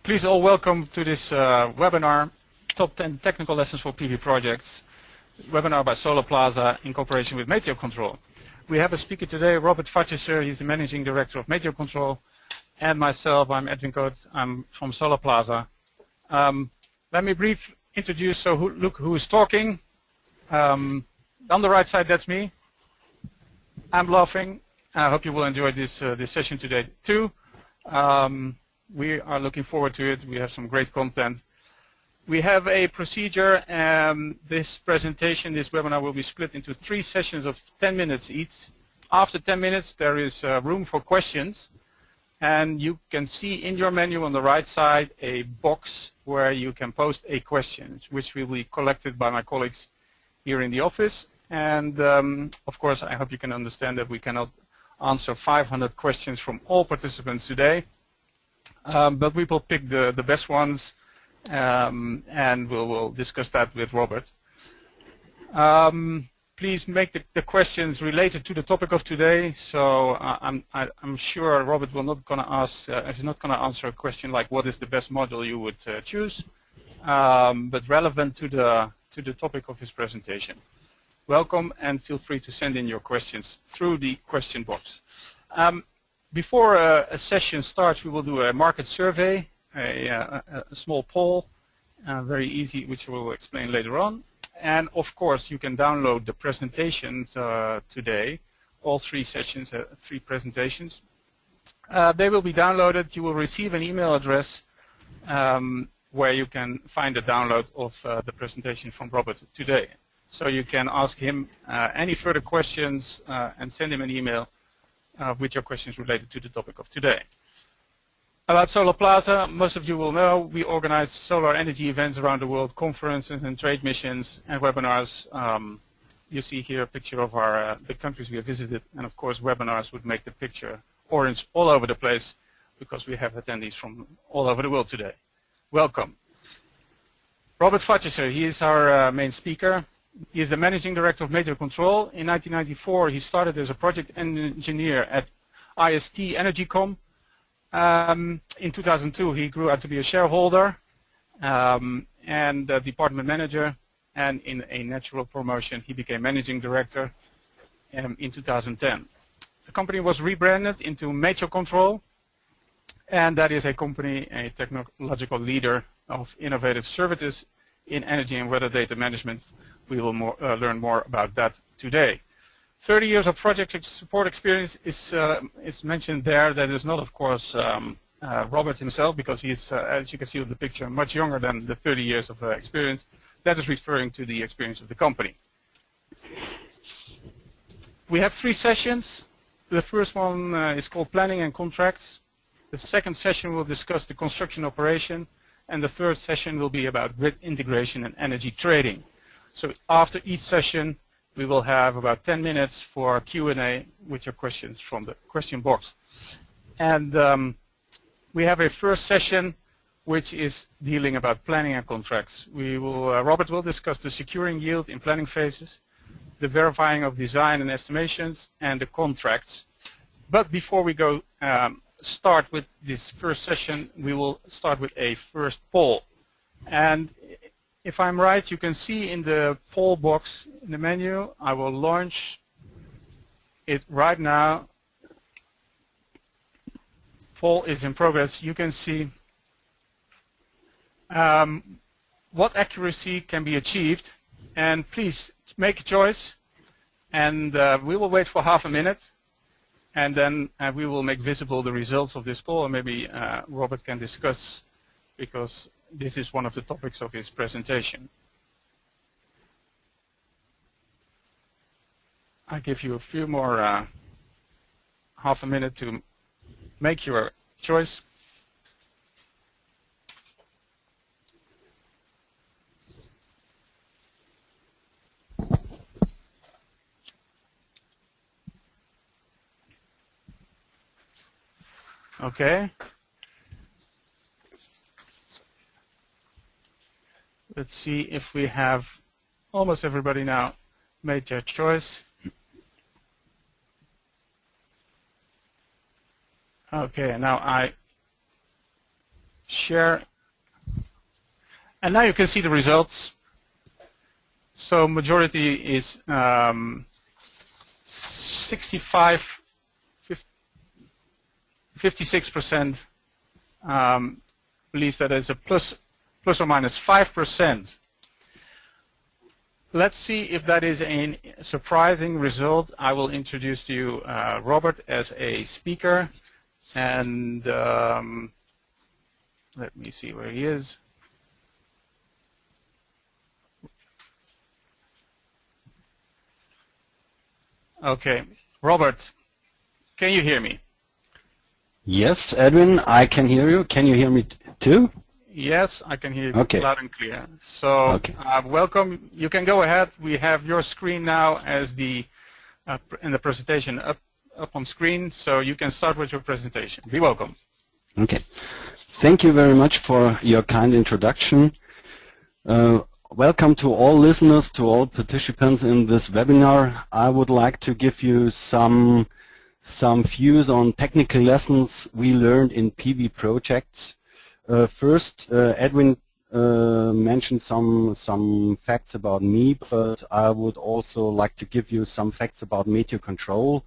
Please all welcome to this webinar, Top 10 Technical Lessons for PV Projects, webinar by Solar Plaza in cooperation with Meteocontrol. We have a speaker today, Robert Vatjesser. He's the Managing Director of Meteocontrol, and myself, I'm Edwin Coates. I'm from Solar Plaza. Let me briefly introduce, look who is talking. On the right side, that's me. I'm laughing. I hope you will enjoy this session today too. We are looking forward to it. We have some great content. We have a procedure. This presentation, this webinar will be split into 3 sessions of 10 minutes each. After 10 minutes, there is room for questions. And you can see in your menu on the right side a box where you can post a question, which will be collected by my colleagues here in the office. And of course, I hope you can understand that we cannot answer 500 questions from all participants today. But we will pick the best ones, and we'll discuss that with Robert. Please make the questions related to the topic of today. So I'm sure Robert will not going to ask, is not going to answer a question like what is the best module you would choose, but relevant to the topic of his presentation. Welcome, and feel free to send in your questions through the question box. Before a session starts, we will do a market survey, a small poll, very easy, which we'll explain later on. And of course, you can download the presentations today, all 3 sessions, 3 presentations. They will be downloaded. You will receive an email address where you can find the download of the presentation from Robert today. So you can ask him any further questions and send him an email with your questions related to the topic of today. About Solar Plaza, most of you will know we organize solar energy events around the world, conferences and trade missions and webinars. You see here a picture of the countries we have visited, and of course webinars would make the picture orange all over the place because we have attendees from all over the world today. Welcome. Robert Vatjesser, he is our main speaker. He is the Managing Director of Meteocontrol. In 1994, he started as a project engineer at IST Energycom. In 2002, he grew out to be a shareholder and a department manager. And in a natural promotion, he became Managing Director in 2010. The company was rebranded into Meteocontrol, and that is a company, a technological leader of innovative services in energy and weather data management. We will learn more about that today. 30 years of project support experience is mentioned there. That is not, of course, Robert himself, because he's, as you can see in the picture, much younger than the 30 years of experience. That is referring to the experience of the company. We have 3 sessions. The first one is called Planning and Contracts. The second session will discuss the construction operation. And the third session will be about grid integration and energy trading. So after each session, we will have about 10 minutes for Q&A with your questions from the question box. And we have a first session which is dealing about planning and contracts. Robert will discuss the securing yield in planning phases, the verifying of design and estimations, and the contracts. But before we go start with this first session, we will start with a first poll. And if I'm right, you can see in the poll box in the menu, I will launch it right now. Poll is in progress. You can see what accuracy can be achieved. And please make a choice. And we will wait for half a minute. And then we will make visible the results of this poll. And maybe Robert can discuss, because this is one of the topics of his presentation. I give you a few more, half a minute to make your choice. Okay. Let's see if we have almost everybody now made their choice. Okay, now I share. And now you can see the results. So majority is 65, 56% believes that it's a plus or minus 5%. Let's see if that is a surprising result. I will introduce to you Robert as a speaker, and let me see where he is. Okay, Robert, can you hear me? Yes, Edwin, I can hear you. Can you hear me too? Yes, I can hear you okay. Loud and clear. So, okay. Welcome. You can go ahead. We have your screen now as the in the presentation up on screen, so you can start with your presentation. Be welcome. Okay. Thank you very much for your kind introduction. Welcome to all listeners, to all participants in this webinar. I would like to give you some views on technical lessons we learned in PV projects. First, Edwin mentioned some facts about me, but I would also like to give you some facts about Meteocontrol.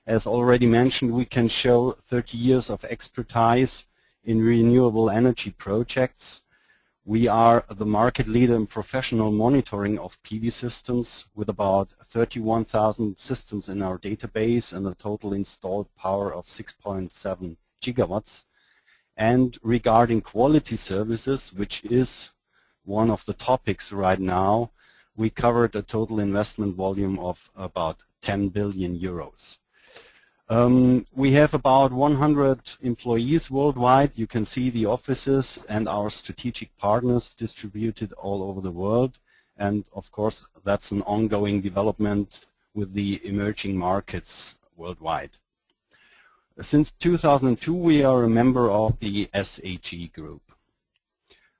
As already mentioned, we can show 30 years of expertise in renewable energy projects. We are the market leader in professional monitoring of PV systems with about 31,000 systems in our database and a total installed power of 6.7 gigawatts. And regarding quality services, which is one of the topics right now, we covered a total investment volume of about 10 billion euros. We have about 100 employees worldwide. You can see the offices and our strategic partners distributed all over the world. And of course, that's an ongoing development with the emerging markets worldwide. Since 2002, we are a member of the SAG group.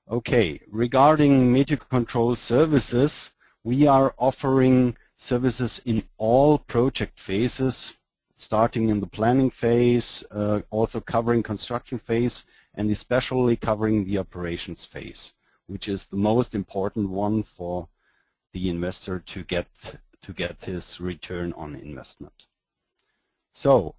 Okay, regarding Meteocontrol services, we are offering services in all project phases, starting in the planning phase, also covering construction phase, and especially covering the operations phase, which is the most important one for the investor to get his return on investment. So,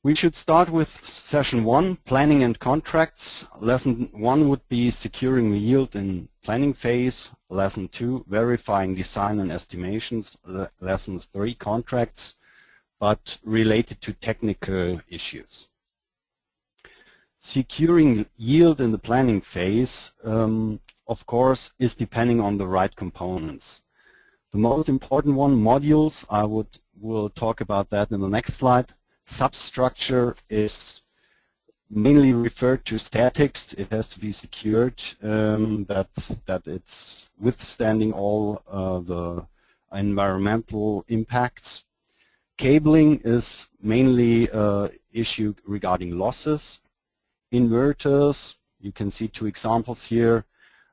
we should start with session 1, planning and contracts. Lesson 1 would be securing the yield in planning phase. Lesson 2, verifying design and estimations. Lesson 3, contracts, but related to technical issues. Securing yield in the planning phase, of course, is depending on the right components. The most important one, modules, we'll talk about that in the next slide. Substructure is mainly referred to statics. It has to be secured, that it's withstanding all the environmental impacts. Cabling is mainly issue regarding losses. Inverters, you can see 2 examples here.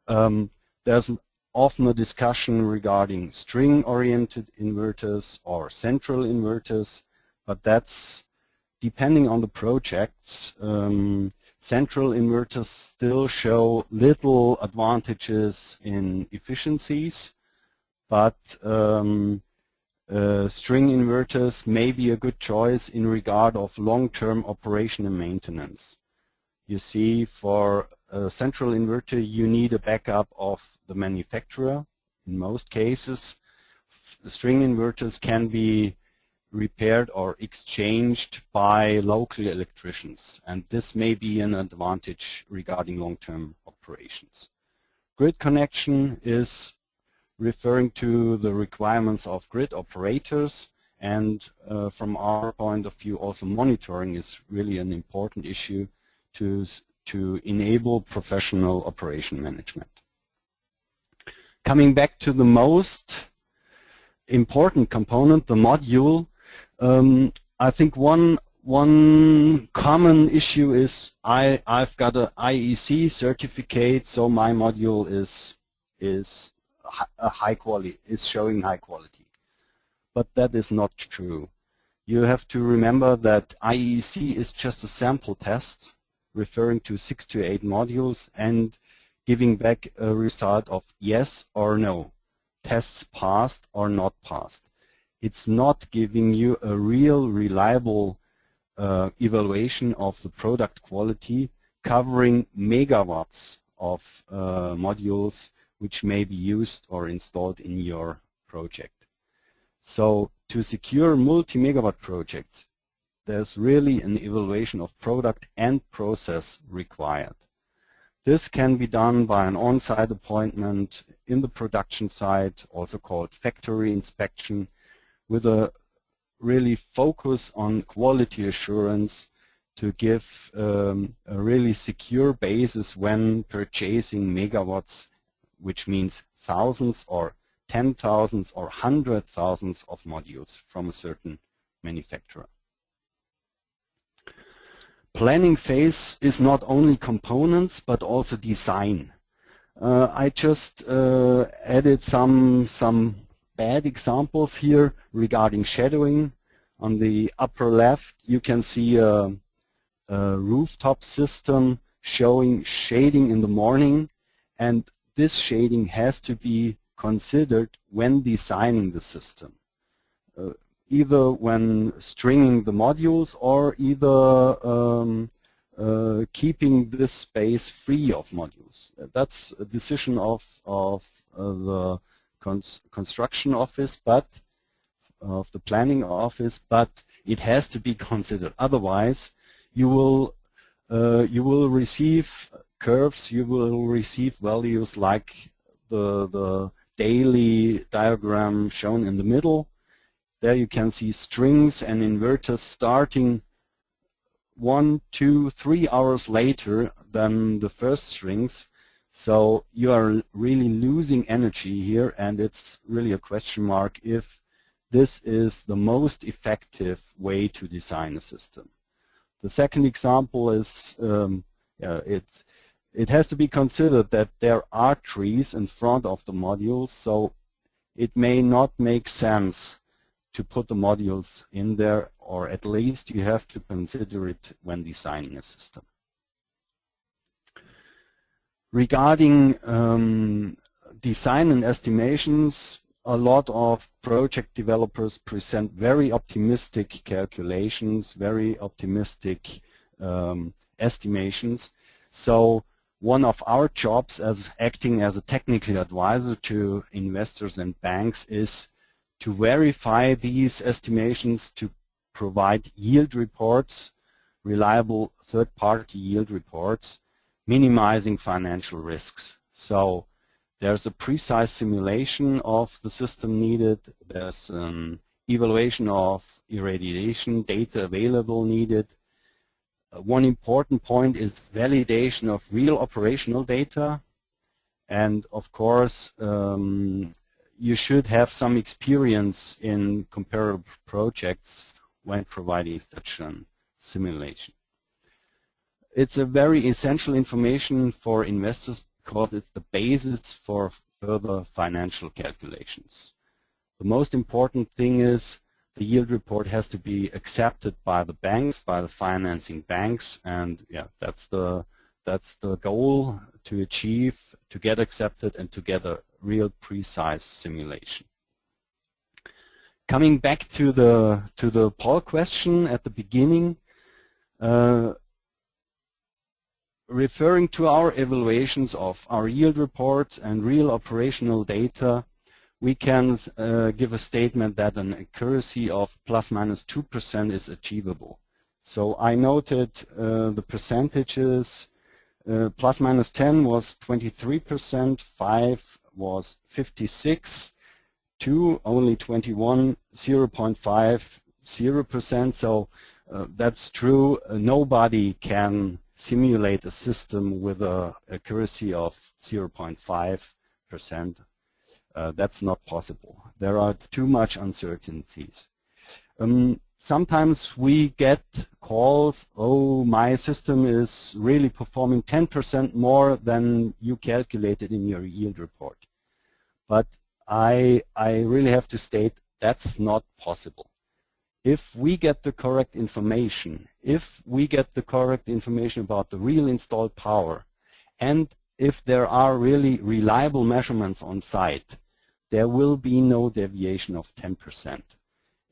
There's often a discussion regarding string-oriented inverters or central inverters, but that's depending on the projects. Central inverters still show little advantages in efficiencies, but string inverters may be a good choice in regard of long-term operation and maintenance. You see, for a central inverter, you need a backup of the manufacturer. In most cases, string inverters can be repaired or exchanged by local electricians, and this may be an advantage regarding long-term operations. Grid connection is referring to the requirements of grid operators, and from our point of view, also monitoring is really an important issue to enable professional operation management. Coming back to the most important component, the module, I think one common issue is I've got an IEC certificate, so my module is high quality, is showing high quality. But that is not true. You have to remember that IEC is just a sample test. referring to 6 to 8 modules and giving back a result of yes or no, tests passed or not passed. It's not giving you a real reliable evaluation of the product quality, covering megawatts of modules which may be used or installed in your project. So to secure multi-megawatt projects, there's really an evaluation of product and process required. This can be done by an on-site appointment in the production site, also called factory inspection, with a really focus on quality assurance to give a really secure basis when purchasing megawatts, which means thousands or 10,000s or 100,000s of modules from a certain manufacturer. Planning phase is not only components but also design. I just added some bad examples here regarding shadowing. On the upper left you can see a rooftop system showing shading in the morning, and this shading has to be considered when designing the system. Either when stringing the modules or either keeping this space free of modules. That's a decision of the construction office, but of the planning office, but it has to be considered. Otherwise, you will receive curves, you will receive values like the daily diagram shown in the middle. There you can see strings and inverters starting 1, 2, 3 hours later than the first strings. So you are really losing energy here, and it's really a question mark if this is the most effective way to design a system. The second example is it has to be considered that there are trees in front of the modules, so it may not make sense to put the modules in there, or at least you have to consider it when designing a system. Regarding design and estimations, a lot of project developers present very optimistic calculations, very optimistic estimations. So one of our jobs as acting as a technical advisor to investors and banks is to verify these estimations, to provide yield reports, reliable third-party yield reports, minimizing financial risks. So there's a precise simulation of the system needed, there's an evaluation of irradiation data available needed. One important point is validation of real operational data, and of course you should have some experience in comparable projects when providing such a simulation. It's a very essential information for investors because it's the basis for further financial calculations. The most important thing is the yield report has to be accepted by the banks, by the financing banks, and yeah, that's the goal to achieve, to get accepted and to get a real precise simulation. Coming back to the poll question at the beginning, referring to our evaluations of our yield reports and real operational data, we can give a statement that an accuracy of ±2% is achievable. So I noted the percentages. ±10 was 23%, 5 was 56, 2 only 21, 0.5 0%. So that's true. Nobody can simulate a system with an accuracy of 0.5%. That's not possible. There are too much uncertainties. Sometimes we get calls, oh, my system is really performing 10% more than you calculated in your yield report. But I really have to state that's not possible. if we get the correct information, if we get the correct information about the real installed power, and if there are really reliable measurements on site, there will be no deviation of 10%.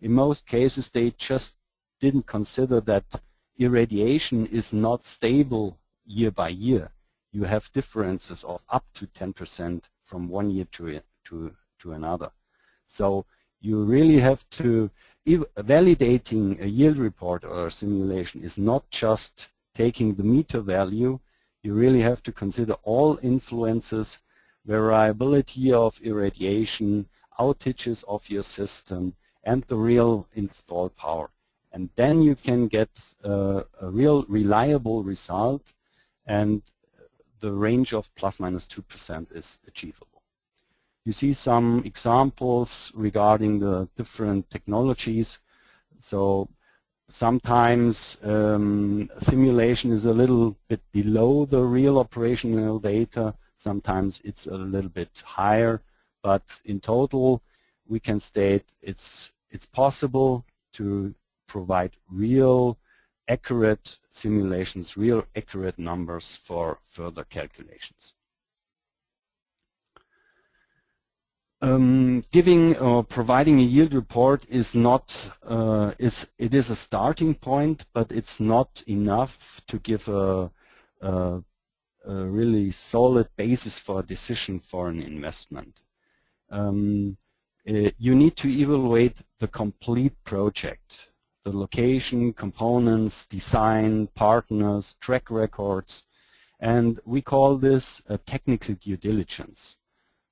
In most cases, they just didn't consider that irradiation is not stable year by year. You have differences of up to 10% from one year to another. So you really have to, validating a yield report or a simulation is not just taking the meter value. You really have to consider all influences, variability of irradiation, outages of your system, and the real installed power. And then you can get a real reliable result, and the range of plus minus 2% is achievable. You see some examples regarding the different technologies. So sometimes simulation is a little bit below the real operational data. Sometimes it's a little bit higher. But in total, we can state it's possible to provide real accurate simulations, real accurate numbers for further calculations. Giving or providing a yield report is not, it is a starting point, but it's not enough to give a really solid basis for a decision for an investment. You need to evaluate the complete project, the location, components, design, partners, track records, and we call this a technical due diligence.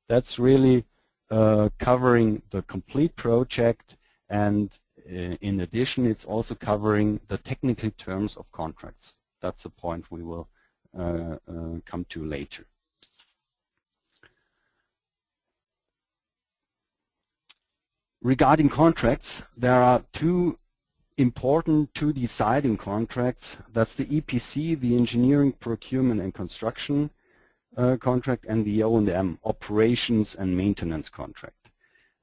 That's really covering the complete project, and in addition it's also covering the technical terms of contracts. That's a point we will come to later. Regarding contracts, there are two deciding contracts. That's the EPC, the engineering, procurement and construction contract, and the O&M, operations and maintenance contract.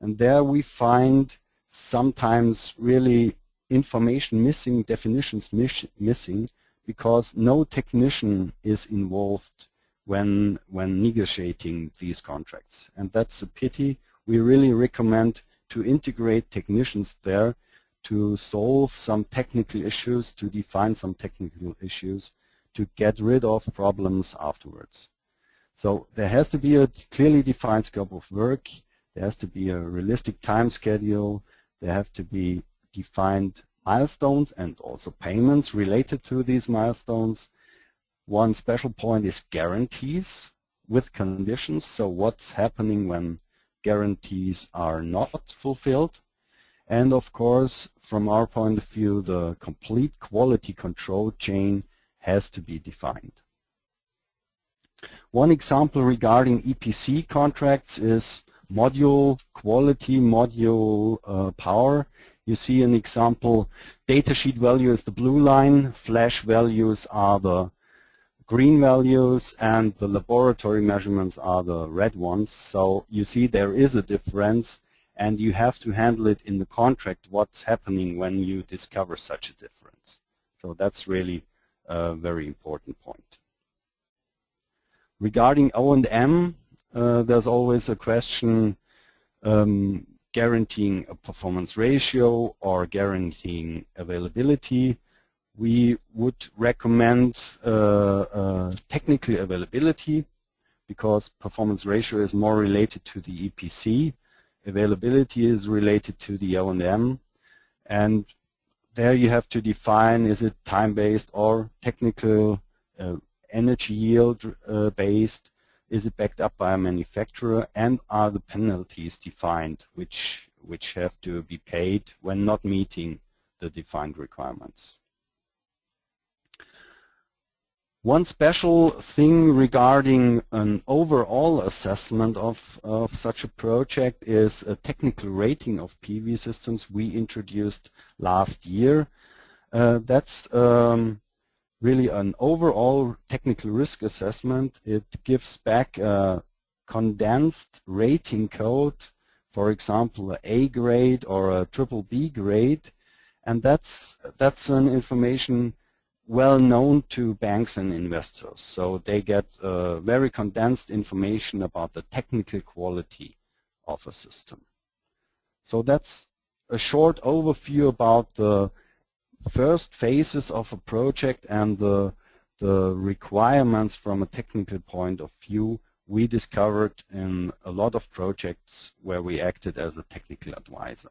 And there we find sometimes really information missing, definitions missing, because no technician is involved when negotiating these contracts. And that's a pity. We really recommend to integrate technicians there to solve some technical issues, to define some technical issues, to get rid of problems afterwards. So there has to be a clearly defined scope of work, there has to be a realistic time schedule, there have to be defined milestones and also payments related to these milestones. One special point is guarantees with conditions, so what's happening when guarantees are not fulfilled. And of course, from our point of view, the complete quality control chain has to be defined. One example regarding EPC contracts is module quality, module power. You see an example, datasheet value is the blue line, flash values are the green values, and the laboratory measurements are the red ones. So you see there is a difference, and you have to handle it in the contract, what's happening when you discover such a difference. So that's really a very important point. Regarding O&M, there's always a question guaranteeing a performance ratio or guaranteeing availability. We would recommend technical availability, because performance ratio is more related to the EPC. Availability is related to the O&M, and there you have to define, is it time-based or technical, energy yield based, is it backed up by a manufacturer, and are the penalties defined which have to be paid when not meeting the defined requirements. One special thing regarding an overall assessment of such a project is a technical rating of PV systems we introduced last year. That's really an overall technical risk assessment. It gives back a condensed rating code, for example, an A grade or a triple B grade, and that's an information well known to banks and investors. So they get very condensed information about the technical quality of a system. So that's a short overview about the first phases of a project and the requirements from a technical point of view we discovered in a lot of projects where we acted as a technical advisor.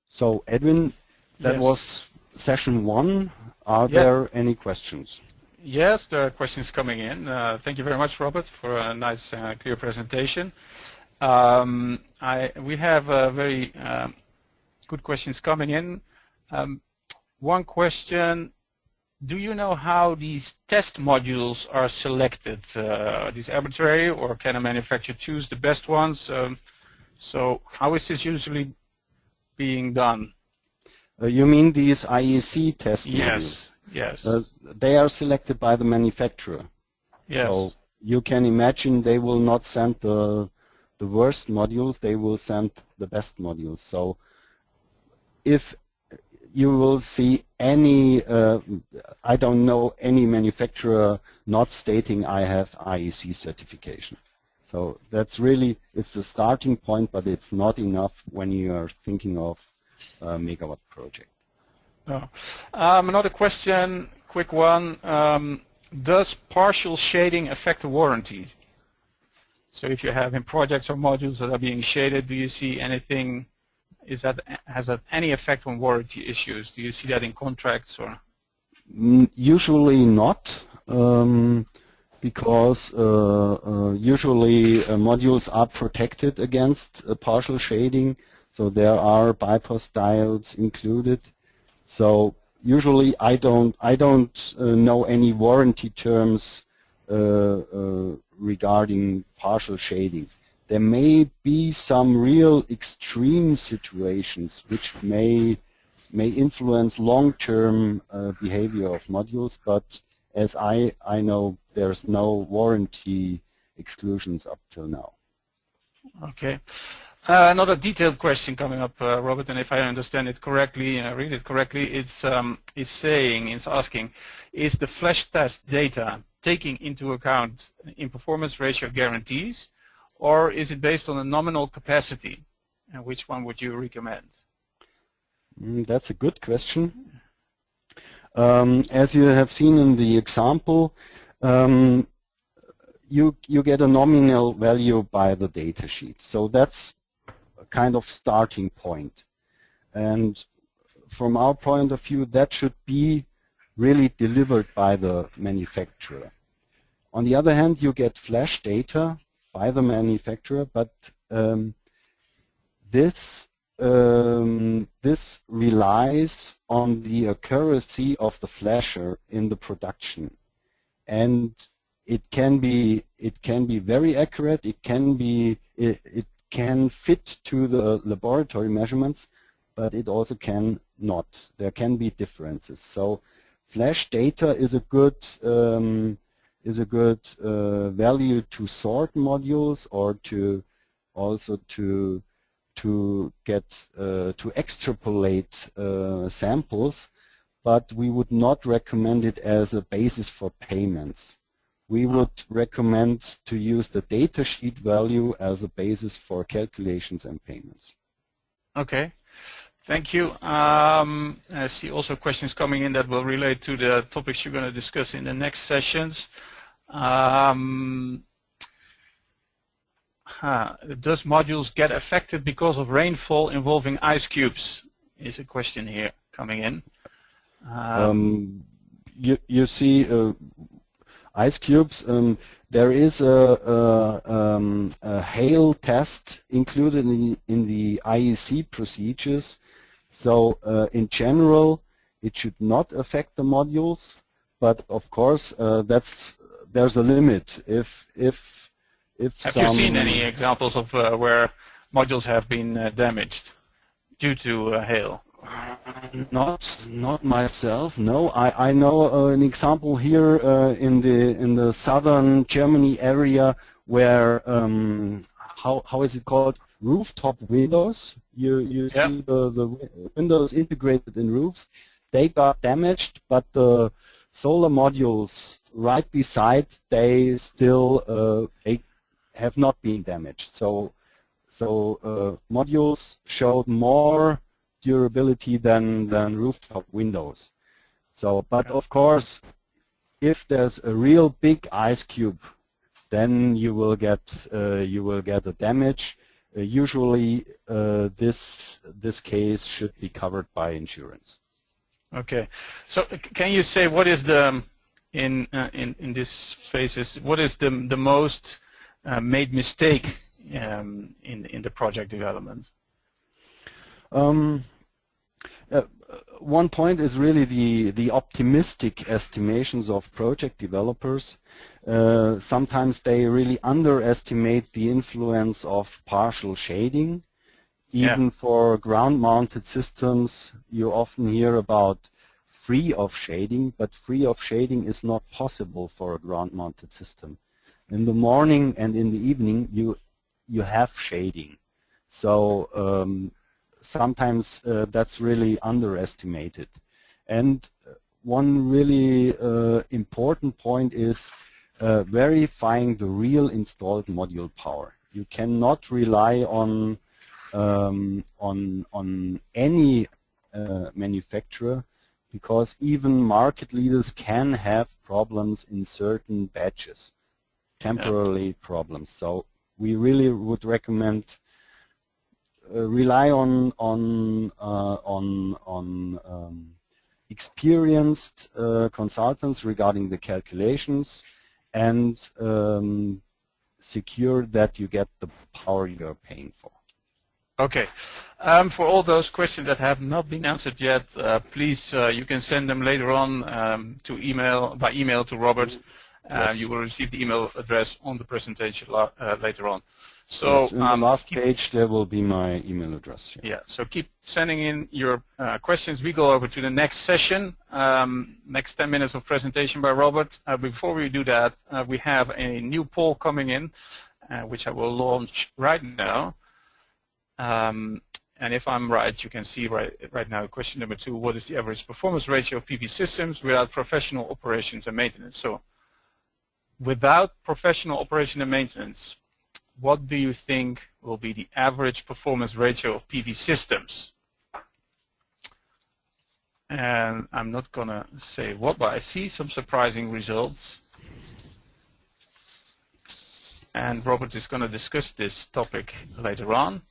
So Edwin, that Yes. was session 1. Are there any questions? Yes, there are questions coming in. Thank you very much, Robert, for a nice, clear presentation. We have very good questions coming in. One question: do you know how these test modules are selected? These arbitrary, or can a manufacturer choose the best ones? So how is this usually being done? You mean these IEC test modules? Yes. They are selected by the manufacturer. Yes. So you can imagine they will not send the worst modules, they will send the best modules. So if you will see any, I don't know any manufacturer not stating I have IEC certification. So that's really, it's a starting point, but it's not enough when you are thinking of a megawatt project. Oh. Another question, quick one. Does partial shading affect the warranty? So if you have in projects or modules that are being shaded, do you see anything, has that any effect on warranty issues? Do you see that in contracts or? Usually not, because usually modules are protected against partial shading, so there are bypass diodes included. So usually I don't know any warranty terms regarding partial shading. There may be some real extreme situations which may influence long-term behavior of modules, but as I know, there's no warranty exclusions up till now. Okay. Another detailed question coming up, Robert, and if I understand it correctly, read it correctly, it's asking, is the flash test data taking into account in performance ratio guarantees, or is it based on a nominal capacity? And which one would you recommend? That's a good question. As you have seen in the example, you get a nominal value by the data sheet. So that's a kind of starting point. And from our point of view, that should be really delivered by the manufacturer. On the other hand, you get flash data by the manufacturer, but this relies on the accuracy of the flasher in the production, and it can be very accurate. It can fit to the laboratory measurements, but it also can not. There can be differences. So flash data is a good value to sort modules, or to get to extrapolate samples, but we would not recommend it as a basis for payments. We would recommend to use the datasheet value as a basis for calculations and payments. Okay, thank you. I see also questions coming in that will relate to the topics you're going to discuss in the next sessions. Does modules get affected because of rainfall involving ice cubes? Is a question here coming in. You see ice cubes. There is a hail test included in the IEC procedures. So in general, it should not affect the modules. But of course, there's a limit. Have you seen any examples of where modules have been damaged due to hail? Not myself. No, I know an example here in the southern Germany area where how is it called? Rooftop windows. You Yeah. see the windows integrated in roofs. They got damaged, but the solar modules right beside, they still they have not been damaged. So modules showed more durability than rooftop windows. So, but of course, if there's a real big ice cube, then you will get a damage. Usually, this case should be covered by insurance. Okay. So can you say what is the in this phases? What is the most made mistake in the project development? One point is really the optimistic estimations of project developers. Sometimes they really underestimate the influence of partial shading. Even for ground-mounted systems, you often hear about free of shading, but free of shading is not possible for a ground-mounted system. In the morning and in the evening, you have shading. So sometimes that's really underestimated. And one really important point is verifying the real installed module power. You cannot rely on any manufacturer, because even market leaders can have problems in certain batches, temporarily problems. So we really would recommend rely on experienced consultants regarding the calculations, and secure that you get the power you're paying for. Okay. For all those questions that have not been answered yet, please you can send them later on by email to Robert. Yes. You will receive the email address on the presentation later on. So yes, in the last page there will be my email address. Yeah. So keep sending in your questions. We go over to the next session, next 10 minutes of presentation by Robert. Before we do that, we have a new poll coming in, which I will launch right now. And if I'm right, you can see right now question number 2, what is the average performance ratio of PV systems without professional operations and maintenance? So without professional operation and maintenance, what do you think will be the average performance ratio of PV systems? And I'm not going to say what, but I see some surprising results. And Robert is going to discuss this topic later on.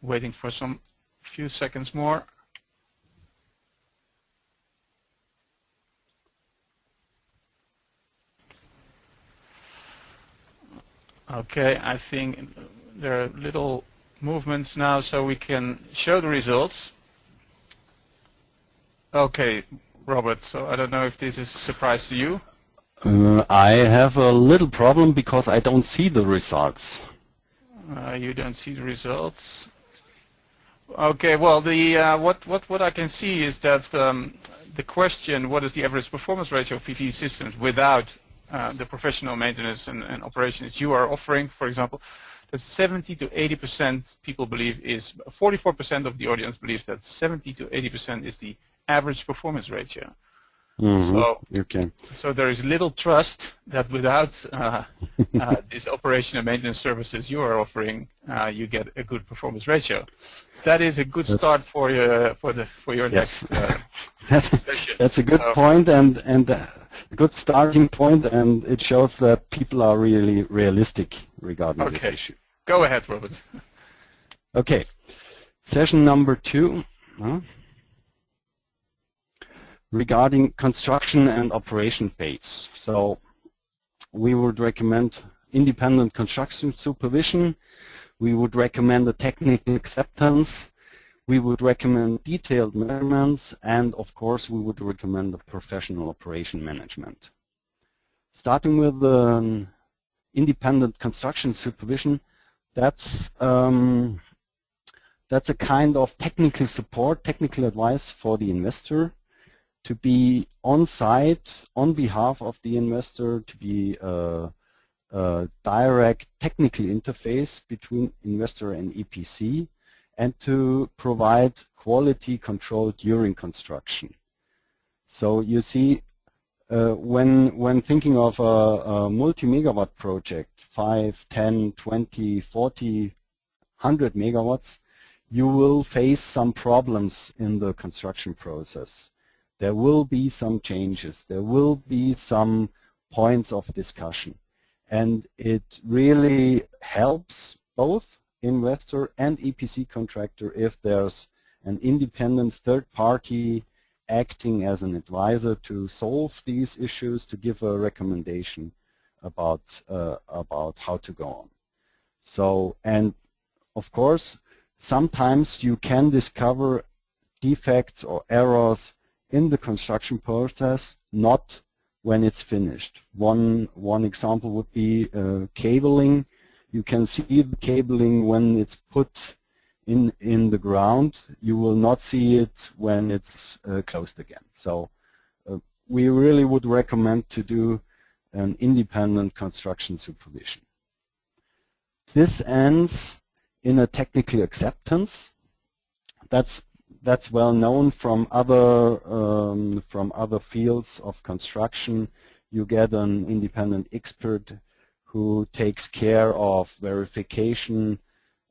Waiting for some few seconds more. Okay, I think there are little movements now, so we can show the results. Okay, Robert, so I don't know if this is a surprise to you. I have a little problem because I don't see the results. You don't see the results. Okay, well, the what I can see is that the question, what is the average performance ratio of PV systems without the professional maintenance and operations you are offering, for example, that 70 to 80% people believe is, 44% of the audience believes that 70 to 80% is the average performance ratio. Mm-hmm. So, okay. So there is little trust that without this operation and maintenance services you are offering, you get a good performance ratio. That is a good start for your yes. next session. That's a good point and a good starting point, and it shows that people are really realistic regarding this issue. Go ahead, Robert. Okay, session number 2. Regarding construction and operation phase. So we would recommend independent construction supervision. We would recommend a technical acceptance. We would recommend detailed measurements, and of course we would recommend a professional operation management. Starting with independent construction supervision, that's a kind of technical support, technical advice for the investor, to be on site on behalf of the investor, to be direct technical interface between investor and EPC, and to provide quality control during construction. So you see, when thinking of a multi-megawatt project, 5, 10, 20, 40, 100 megawatts, you will face some problems in the construction process. There will be some changes. There will be some points of discussion. And it really helps both investor and EPC contractor if there's an independent third party acting as an advisor to solve these issues, to give a recommendation about how to go on. So, and of course, sometimes you can discover defects or errors in the construction process, not when it's finished. One example would be cabling. You can see the cabling when it's put in the ground. You will not see it when it's closed again. So we really would recommend to do an independent construction supervision. This ends in a technical acceptance. That's well known from other fields of construction. You get an independent expert who takes care of verification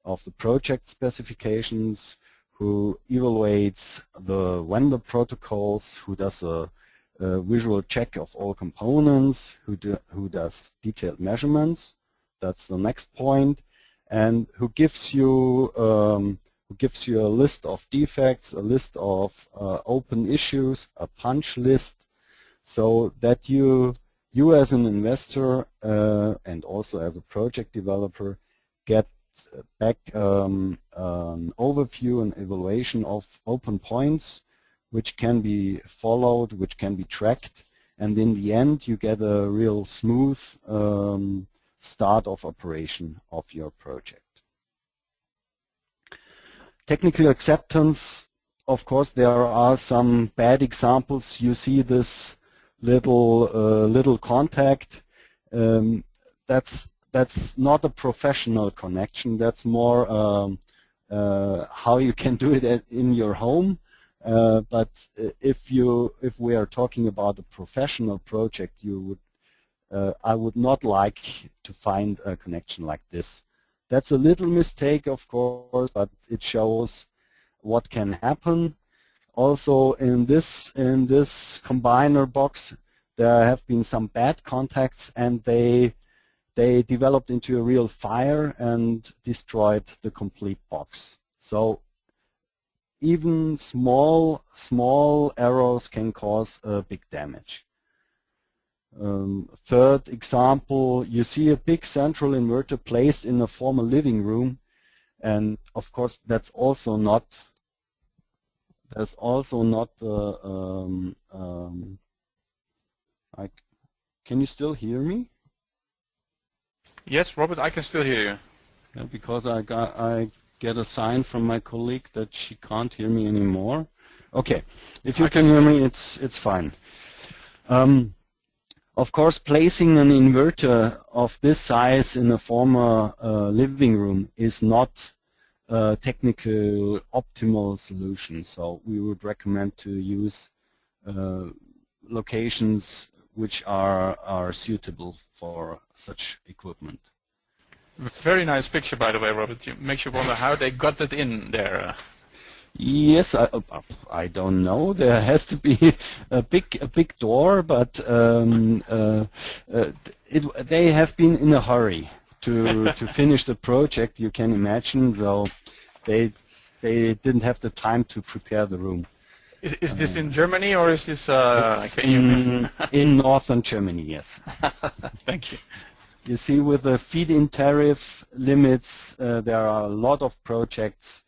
of the project specifications, who evaluates the vendor protocols, who does a visual check of all components, who does detailed measurements. That's the next point, and who gives you a list of defects, a list of open issues, a punch list, so that you as an investor and also as a project developer get back an overview and evaluation of open points which can be followed, which can be tracked, and in the end you get a real smooth start of operation of your project. Technical acceptance, of course, there are some bad examples. You see this little contact. That's not a professional connection. That's more how you can do it in your home. But if we are talking about a professional project, I would not like to find a connection like this. That's a little mistake, of course, but it shows what can happen. Also, in this combiner box, there have been some bad contacts, and they developed into a real fire and destroyed the complete box. So even small errors can cause big damage. Third example, you see a big central inverter placed in a former living room, and of course that's also not can you still hear me? Yes, Robert, I can still hear you. Yeah, because I get a sign from my colleague that she can't hear me anymore. Okay, if you can hear me, it's fine. Of course, placing an inverter of this size in a former living room is not a technical optimal solution. So we would recommend to use locations which are suitable for such equipment. Very nice picture, by the way, Robert. It makes you wonder how they got it in there. Yes, I don't know. There has to be a big door, but they have been in a hurry to finish the project. You can imagine, so they didn't have the time to prepare the room. Is this in Germany, or is this in northern Germany? Yes. Thank you. You see, with the feed-in tariff limits, there are a lot of projects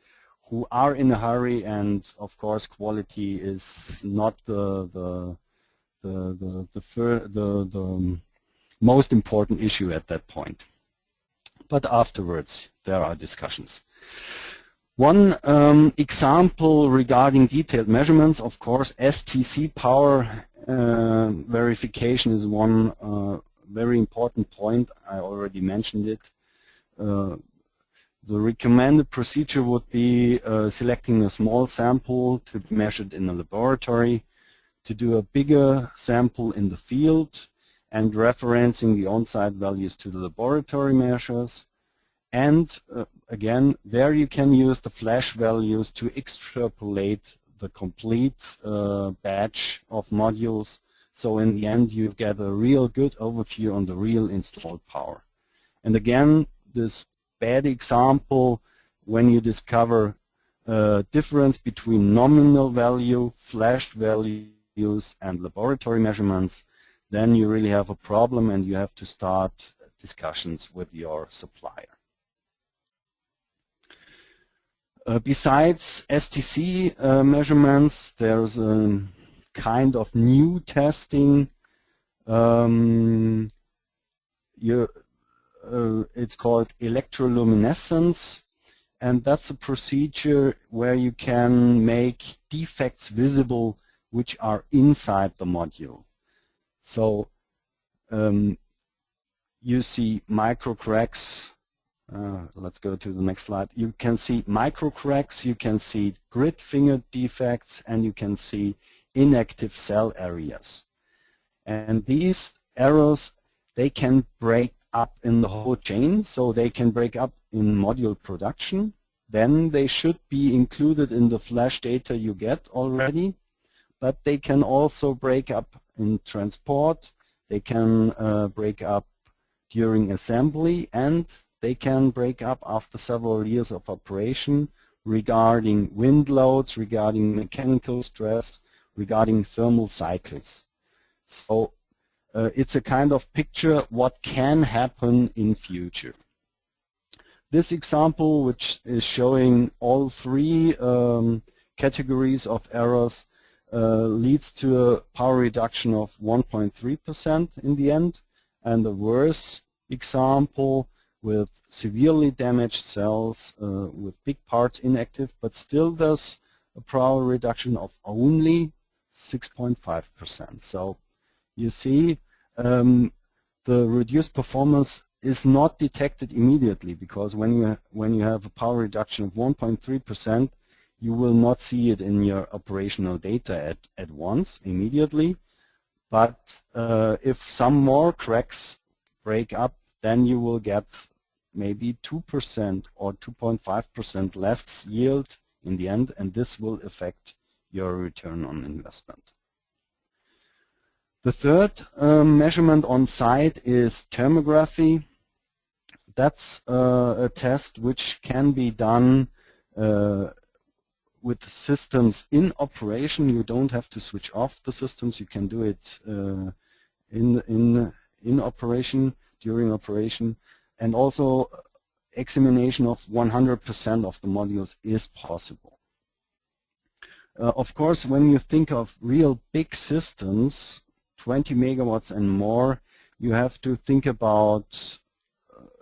who are in a hurry, and of course quality is not the most important issue at that point. But afterwards there are discussions. One example regarding detailed measurements, of course, STC power verification is one very important point. I already mentioned it. The recommended procedure would be selecting a small sample to be measured in a laboratory, to do a bigger sample in the field, and referencing the on-site values to the laboratory measures. And again, there you can use the flash values to extrapolate the complete batch of modules. So in the end, you get a real good overview on the real installed power. And again, this bad example, when you discover a difference between nominal value, flash values, and laboratory measurements, then you really have a problem and you have to start discussions with your supplier. Besides STC measurements, there's a kind of new testing. It's called electroluminescence, and that's a procedure where you can make defects visible which are inside the module. So you see micro cracks. Let's go to the next slide. You can see micro cracks, you can see grid finger defects, and you can see inactive cell areas. And these errors, they can break up in the whole chain, so they can break up in module production. Then they should be included in the flash data you get already, but they can also break up in transport, they can break up during assembly, and they can break up after several years of operation regarding wind loads, regarding mechanical stress, regarding thermal cycles. So it's a kind of picture what can happen in future. This example, which is showing all three categories of errors, leads to a power reduction of 1.3% in the end, and the worse example with severely damaged cells with big parts inactive, but still there's a power reduction of only 6.5%. So you see the reduced performance is not detected immediately, because when you have a power reduction of 1.3%, you will not see it in your operational data at once immediately. But if some more cracks break up, then you will get maybe 2% or 2.5% less yield in the end, and this will affect your return on investment. The third measurement on site is thermography. That's a test which can be done with systems in operation. You don't have to switch off the systems. You can do it in operation, during operation, and also examination of 100% of the modules is possible. Of course, when you think of real big systems, 20 megawatts and more, you have to think about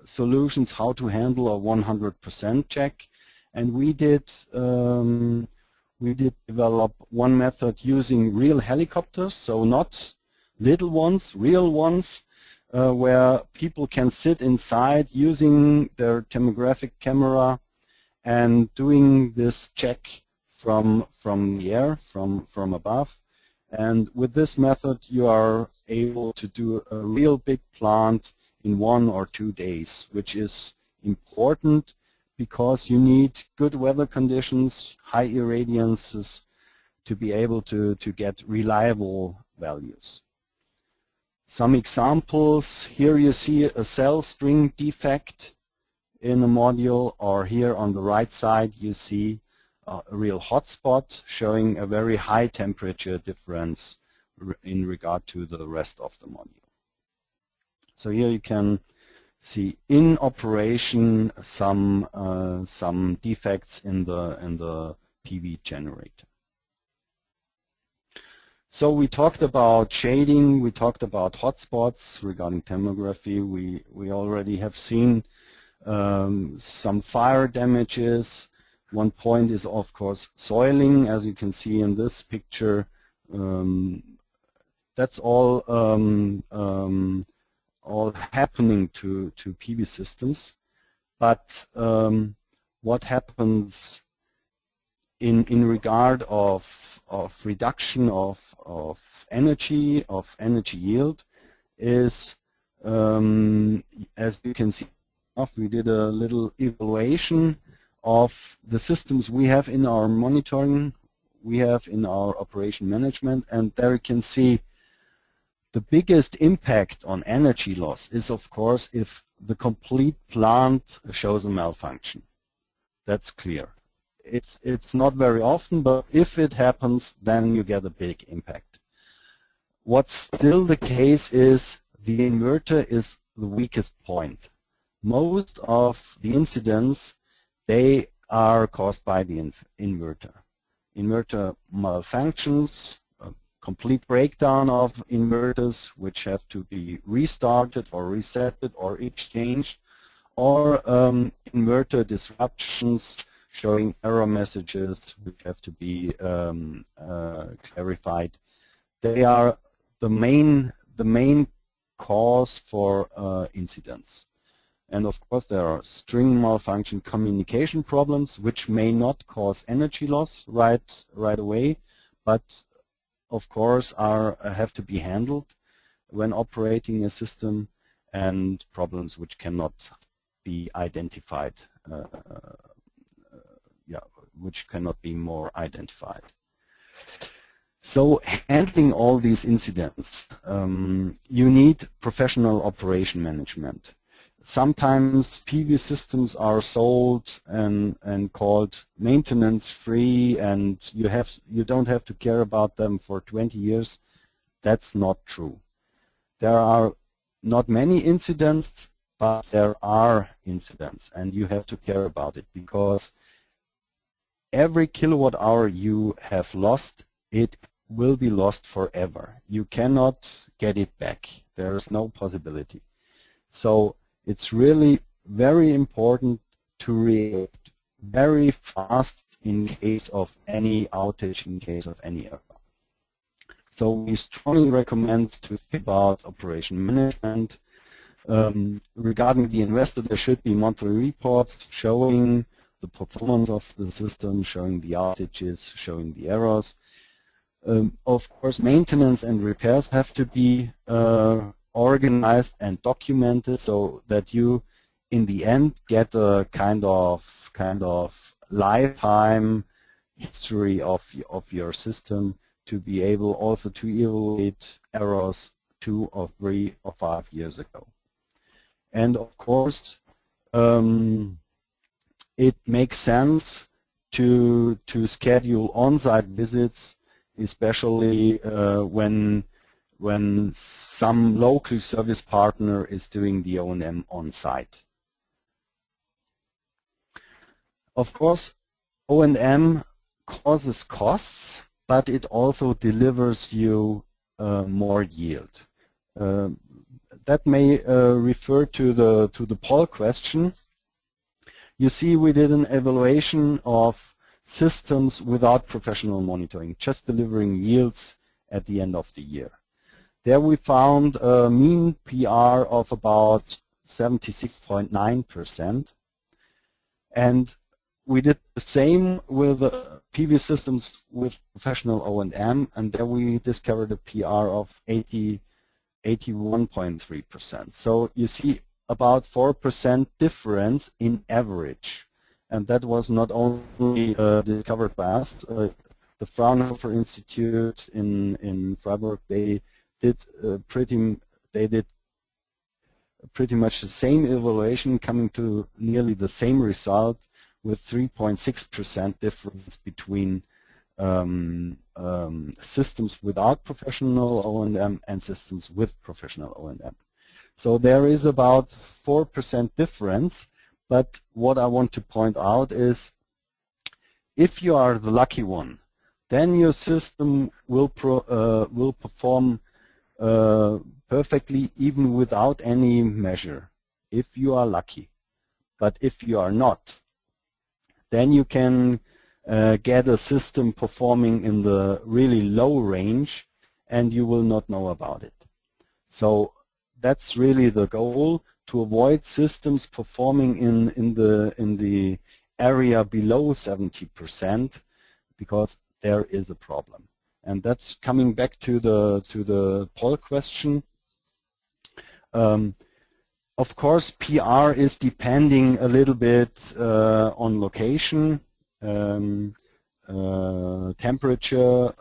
solutions how to handle a 100% check. And we did develop one method using real helicopters, so not little ones, real ones, where people can sit inside using their thermographic camera and doing this check from the air, from above. And with this method, you are able to do a real big plant in 1 or 2 days, which is important because you need good weather conditions, high irradiances, to be able to get reliable values. Some examples, here you see a cell string defect in a module, or here on the right side you see a real hotspot showing a very high temperature difference in regard to the rest of the module. So here you can see in operation some defects in the PV generator. So we talked about shading, we talked about hotspots regarding thermography. We already have seen some fire damages. One point is, of course, soiling, as you can see in this picture. That's all all happening to PV systems, but what happens in regard of reduction of energy yield is, as you can see, we did a little evaluation of the systems we have in our monitoring, we have in our operation management, and there you can see the biggest impact on energy loss is, of course, if the complete plant shows a malfunction. That's clear. It's not very often, but if it happens, then you get a big impact. What's still the case is the inverter is the weakest point. Most of the incidents, they are caused by the inverter. Inverter malfunctions, a complete breakdown of inverters which have to be restarted or resetted or exchanged, or inverter disruptions showing error messages which have to be clarified. They are the main cause for incidents. And of course there are string malfunction communication problems which may not cause energy loss right away, but of course have to be handled when operating a system, and problems which cannot be identified, which cannot be more identified. So handling all these incidents, you need professional operation management. Sometimes PV systems are sold and called maintenance free, and you don't have to care about them for 20 years. That's not true. There are not many incidents, but there are incidents, and you have to care about it, because every kilowatt hour you have lost, it will be lost forever. You cannot get it back. There is no possibility. So it's really very important to react very fast in case of any outage, in case of any error. So we strongly recommend to think about operation management. Regarding the investor, there should be monthly reports showing the performance of the system, showing the outages, showing the errors. Of course, maintenance and repairs have to be organized and documented, so that you, in the end, get a kind of lifetime history of your system, to be able also to evaluate errors 2 or 3 or 5 years ago. And of course, it makes sense to schedule on-site visits, especially when some local service partner is doing the O&M on-site. Of course, O&M causes costs, but it also delivers you more yield. That may refer to the poll question. You see, we did an evaluation of systems without professional monitoring, just delivering yields at the end of the year. There we found a mean PR of about 76.9%, and we did the same with PV systems with professional O&M, and there we discovered a PR of 81.3%. So you see about 4% difference in average, and that was not only discovered by us. The Fraunhofer Institute in Freiburg, they did pretty much the same evaluation, coming to nearly the same result, with 3.6% difference between systems without professional O&M and systems with professional O&M. So there is about 4% difference, but what I want to point out is, if you are the lucky one, then your system will perform perfectly even without any measure, if you are lucky. But if you are not, then you can get a system performing in the really low range, and you will not know about it. So that's really the goal, to avoid systems performing in the area below 70%, because there is a problem. And that's coming back to the poll question. Of course, PR is depending a little bit on location, temperature,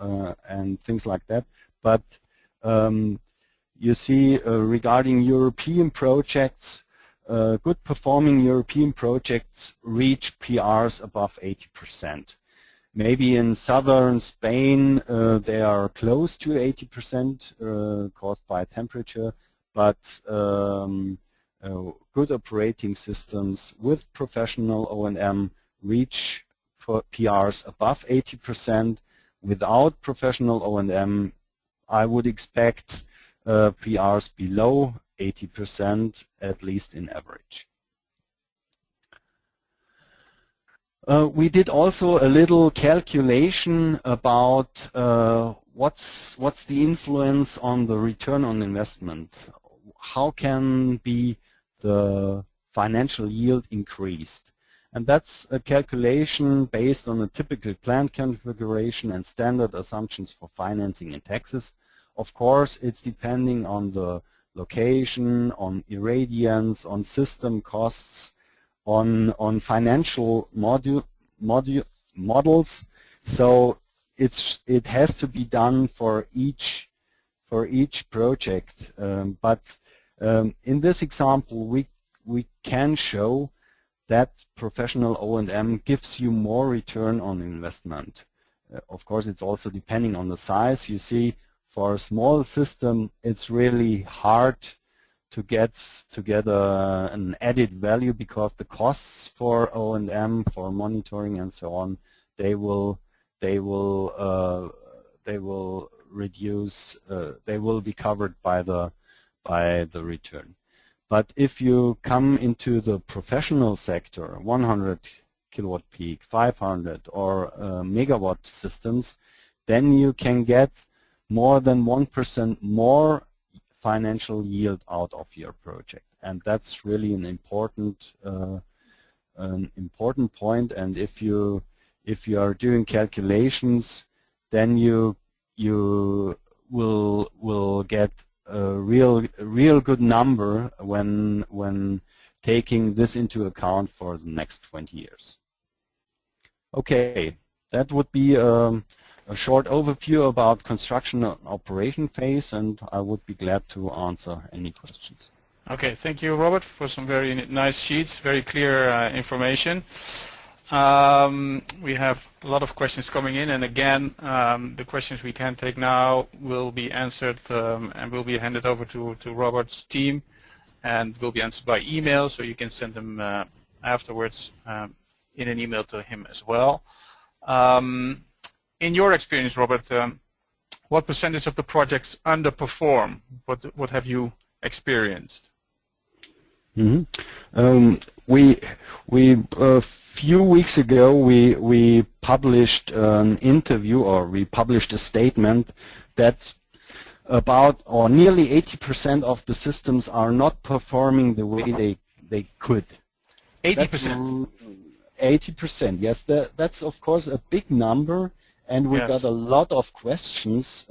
and things like that. But you see, regarding European projects, good performing European projects reach PRs above 80%. Maybe in southern Spain they are close to 80% caused by temperature, but good operating systems with professional O&M reach PRs above 80%. Without professional O&M, I would expect PRs below 80%, at least in average. We did also a little calculation about what's the influence on the return on investment. How can be the financial yield increased? And that's a calculation based on a typical plant configuration and standard assumptions for financing and taxes. Of course, it's depending on the location, on irradiance, on system costs, on financial models. So it has to be done for each project. But in this example, we can show that professional O&M gives you more return on investment. Of course, it's also depending on the size. You see, for a small system, it's really hard to get an added value, because the costs for O&M, for monitoring and so on, they will reduce. They will be covered by the return. But if you come into the professional sector, 100 kilowatt peak, 500 or megawatt systems, then you can get more than 1% more financial yield out of your project, and that's really an important point. And if you are doing calculations, then you will get a real good number when taking this into account for the next 20 years. Okay, that would be a short overview about construction and operation phase, and I would be glad to answer any questions. Okay, thank you, Robert, for some very nice sheets, very clear information. We have a lot of questions coming in, and again, the questions we can take now will be answered and will be handed over to Robert's team, and will be answered by email, so you can send them afterwards in an email to him as well. In your experience, Robert, what percentage of the projects underperform? What have you experienced? Mm-hmm. A few weeks ago we published an interview, or we published a statement that about or nearly 80% of the systems are not performing the way they could. 80%? 80%, yes. That's of course a big number, and we got a lot of questions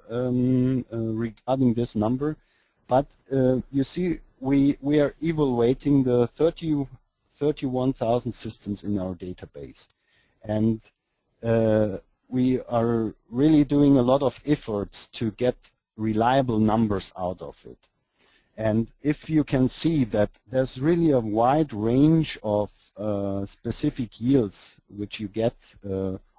regarding this number. But you see, we are evaluating the 31,000 systems in our database, and we are really doing a lot of efforts to get reliable numbers out of it. And if you can see that there's really a wide range of specific yields which you get,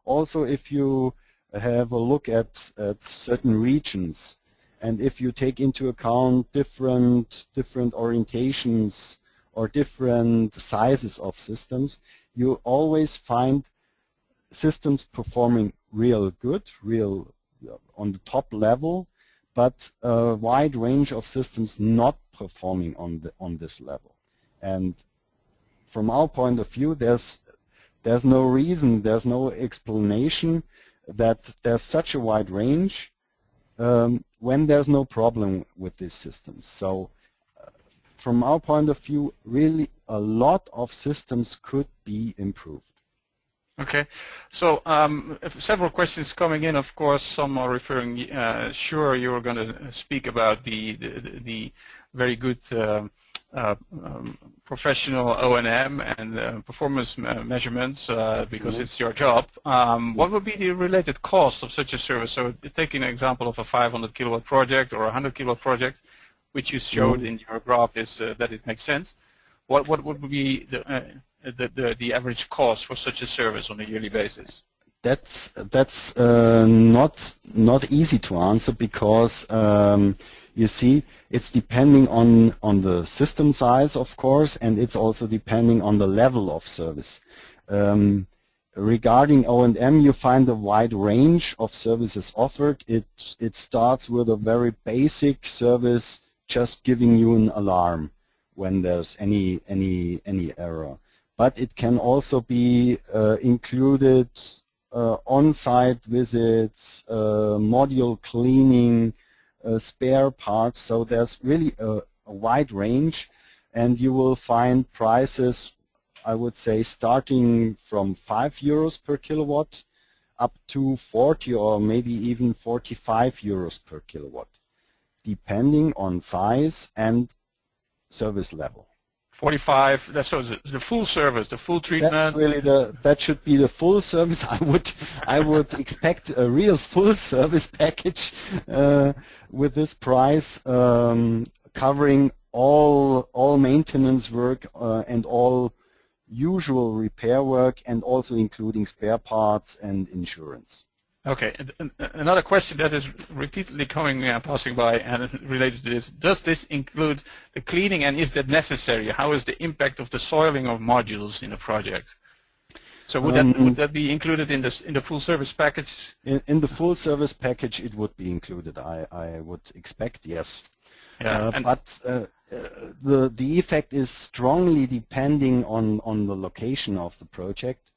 also if you have a look at certain regions, and if you take into account different orientations or different sizes of systems, you always find systems performing real good, real on the top level, but a wide range of systems not performing on this level. And from our point of view, there's no reason, there's no explanation that there's such a wide range. when there's no problem with these systems. So from our point of view, really a lot of systems could be improved. Okay, so several questions coming in. Of course, some are referring. Sure, you're going to speak about the very good professional O&M and performance measurements because it's your job. What would be the related cost of such a service? So, taking an example of a 500 kilowatt project or a 100 kilowatt project, which you showed in your graph, is that it makes sense. What would be the average cost for such a service on a yearly basis? That's not easy to answer because you see it's depending on the system size, of course, and it's also depending on the level of service. Regarding O&M, you find a wide range of services offered. It starts with a very basic service, just giving you an alarm when there's any error. But it can also be included on-site visits, module cleaning, spare parts. So there's really a wide range, and you will find prices, I would say, starting from €5 per kilowatt up to 40 or maybe even 45 euros per kilowatt, depending on size and service level. 45. That's so the full service, the full treatment. That's really that should be the full service. I would expect a real full service package with this price, covering all maintenance work and all usual repair work, and also including spare parts and insurance. Okay, another question that is repeatedly passing by and related to this: does this include the cleaning, and is that necessary? How is the impact of the soiling of modules in a project? So would that be included in the full service package? In the full service package, it would be included. I would expect, yes. Yeah, but the effect is strongly depending on the location of the project.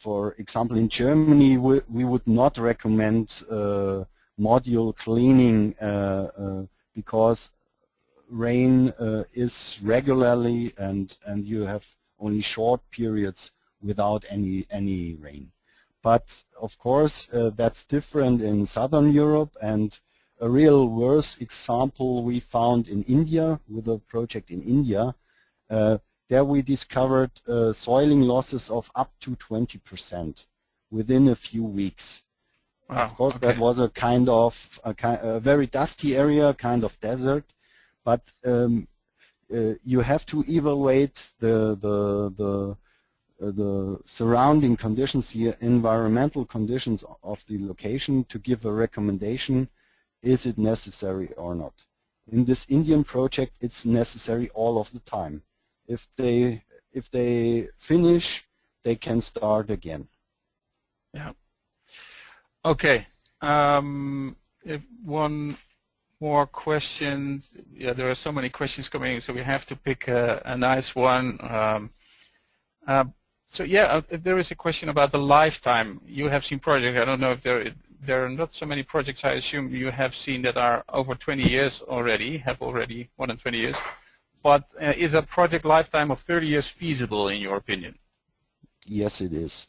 For example, in Germany, we would not recommend module cleaning because rain is regularly, and you have only short periods without any rain. But of course, that's different in Southern Europe, and a real worse example we found in India with a project in India. There we discovered soiling losses of up to 20% within a few weeks. Wow, of course, okay. That was a very dusty area, kind of desert, but you have to evaluate the surrounding conditions, the environmental conditions of the location to give a recommendation: is it necessary or not? In this Indian project, it's necessary all of the time. If they finish, they can start again. Yeah. Okay. One more question. Yeah, there are so many questions coming in, so we have to pick a nice one. So yeah, there is a question about the lifetime. You have seen projects. I don't know if there are not so many projects, I assume you have seen, that are over 20 years already, have already more than 20 years. But is a project lifetime of 30 years feasible, in your opinion? Yes, it is.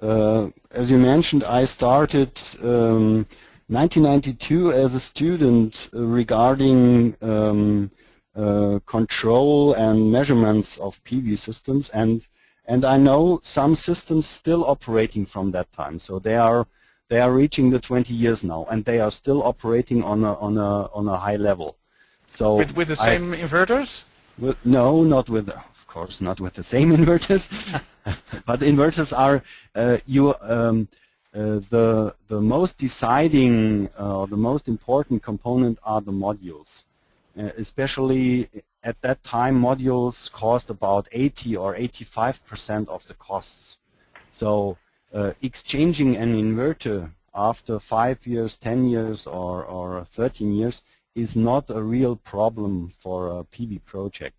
As you mentioned, I started 1992 as a student regarding control and measurements of PV systems, and I know some systems still operating from that time. So they are reaching the 20 years now, and they are still operating on a high level. So with the same inverters? No, not with, of course, not with the same inverters. But inverters are the most deciding, the most important component are the modules. Especially at that time, modules cost about 80 or 85% of the costs. So exchanging an inverter after 5 years, 10 years, or 13 years is not a real problem for a PV project.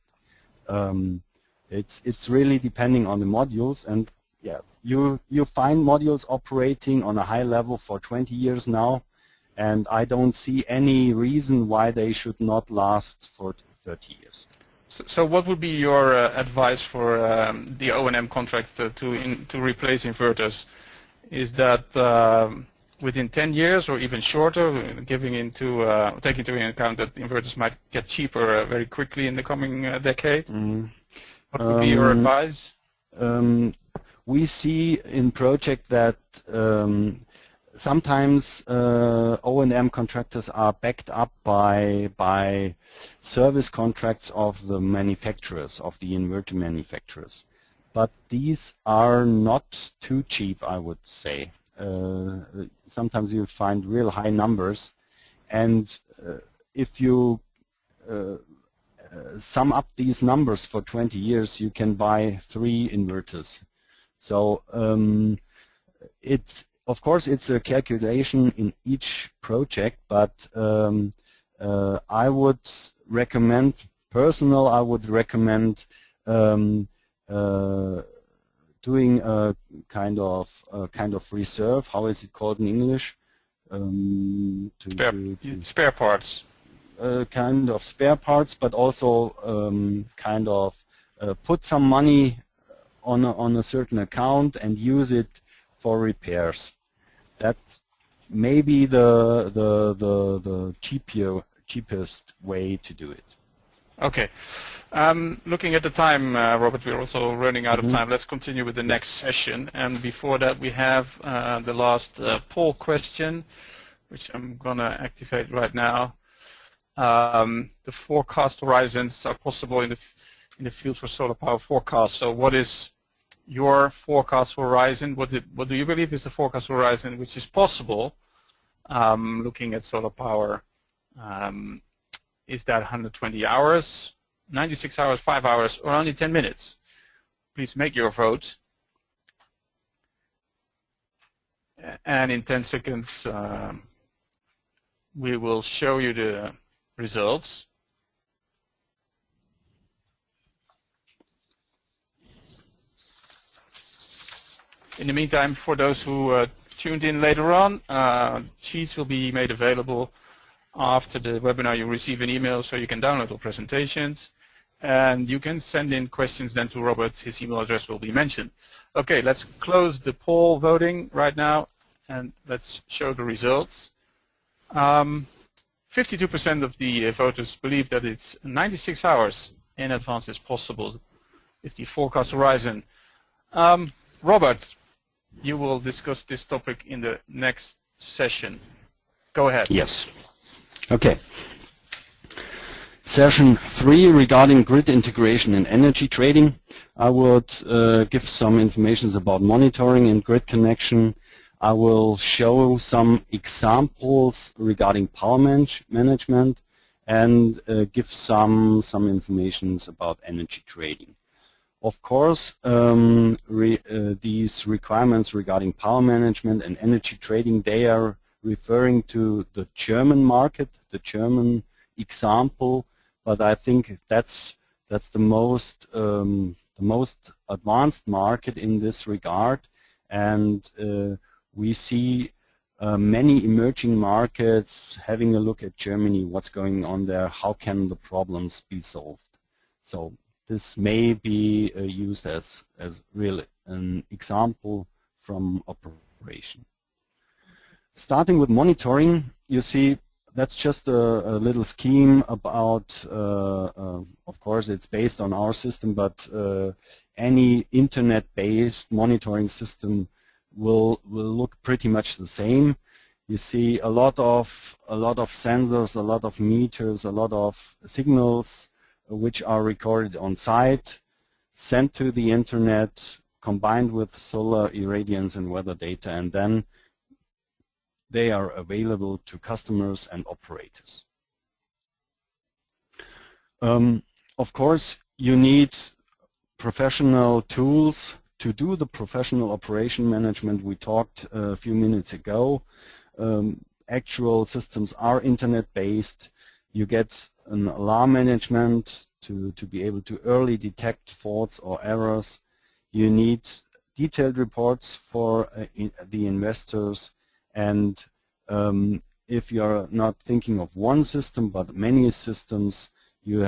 It's really depending on the modules, and yeah, you find modules operating on a high level for 20 years now, and I don't see any reason why they should not last for 30 years. So what would be your advice for the O&M contract to replace inverters? Is that within 10 years or even shorter, taking into account that inverters might get cheaper very quickly in the coming decade? Mm. What would be your advice? We see in project that sometimes O&M contractors are backed up by service contracts of the manufacturers, of the inverter manufacturers. But these are not too cheap, I would say. Sometimes you find real high numbers, and if you sum up these numbers for 20 years, you can buy 3 inverters. So of course it's a calculation in each project, but I would recommend doing a kind of reserve. How is it called in English? Spare parts. Kind of spare parts, but also kind of put some money on a certain account and use it for repairs. That's maybe the cheapest way to do it. Okay. Looking at the time, Robert, we're also running out of time. Let's continue with the next session. And before that, we have the last poll question, which I'm going to activate right now. The forecast horizons are possible in the field for solar power forecast. So what is your forecast horizon? What do you believe is the forecast horizon which is possible looking at solar power? Is that 120 hours, 96 hours, 5 hours, or only 10 minutes? Please make your vote. And in 10 seconds, we will show you the results. In the meantime, for those who tuned in later on, sheets will be made available after the webinar. You receive an email so you can download the presentations, and you can send in questions then to Robert. His email address will be mentioned. Okay, let's close the poll voting right now, and let's show the results. 52% of the voters believe that it's 96 hours in advance is possible if the forecast horizon. Robert, you will discuss this topic in the next session. Go ahead. Yes. Okay. Session 3 regarding grid integration and energy trading. I would give some information about monitoring and grid connection. I will show some examples regarding power management and give some information about energy trading. Of course, these requirements regarding power management and energy trading, they are referring to the German market, the German example, but I think that's the most advanced market in this regard, and we see many emerging markets having a look at Germany, what's going on there, how can the problems be solved. So this may be used as really an example from operation. Starting with monitoring, you see that's just a little scheme about, of course it's based on our system, but any internet-based monitoring system will look pretty much the same. You see a lot of sensors, a lot of meters, a lot of signals which are recorded on site, sent to the internet, combined with solar irradiance and weather data, and then they are available to customers and operators. Of course, you need professional tools to do the professional operation management we talked a few minutes ago. Actual systems are internet-based. You get an alarm management to be able to early detect faults or errors. You need detailed reports for the investors, and if you're not thinking of one system but many systems, you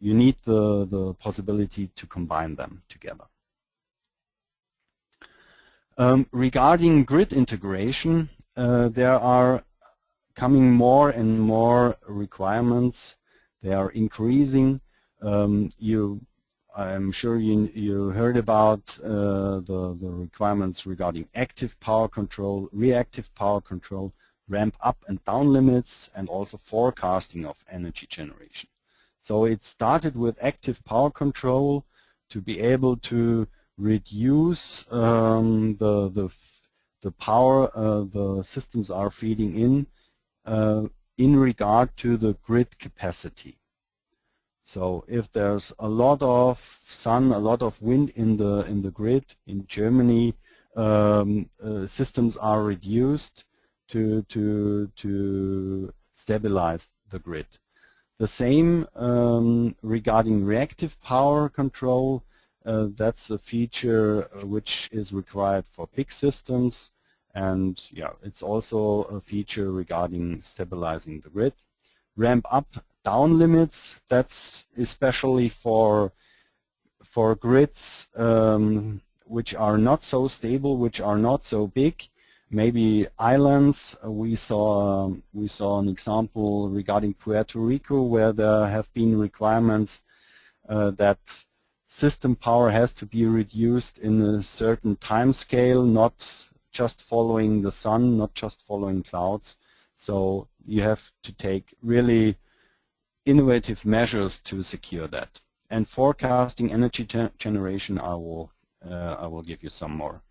need the possibility to combine them together. Regarding grid integration, there are coming more and more requirements. They are increasing. I'm sure you heard about the requirements regarding active power control, reactive power control, ramp up and down limits, and also forecasting of energy generation. So it started with active power control to be able to reduce the power the systems are feeding in regard to the grid capacity. So if there's a lot of sun, a lot of wind in the grid in Germany, systems are reduced to stabilize the grid. The same regarding reactive power control. That's a feature which is required for big systems, and yeah, it's also a feature regarding stabilizing the grid. Ramp up down limits, that's especially for grids which are not so stable, which are not so big. Maybe islands. We saw an example regarding Puerto Rico, where there have been requirements that system power has to be reduced in a certain time scale, not just following the sun, not just following clouds. So you have to take really innovative measures to secure that. And forecasting energy generation, I will give you some more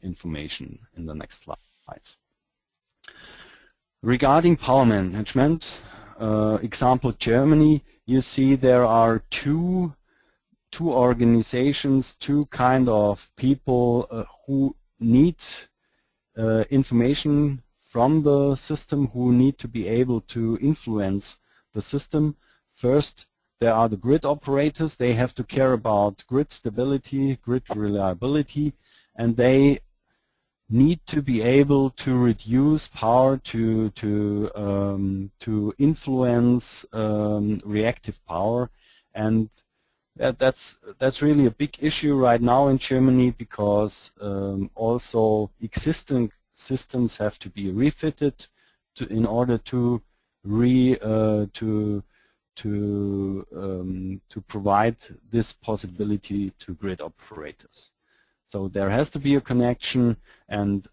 information in the next slides. Regarding power management, example Germany, you see there are two organizations, two kind of people who need information from the system, who need to be able to influence the system. First, there are the grid operators. They have to care about grid stability, grid reliability, and they need to be able to reduce power to influence reactive power. And that's really a big issue right now in Germany, because also existing systems have to be refitted in order to provide this possibility to grid operators. So there has to be a connection, and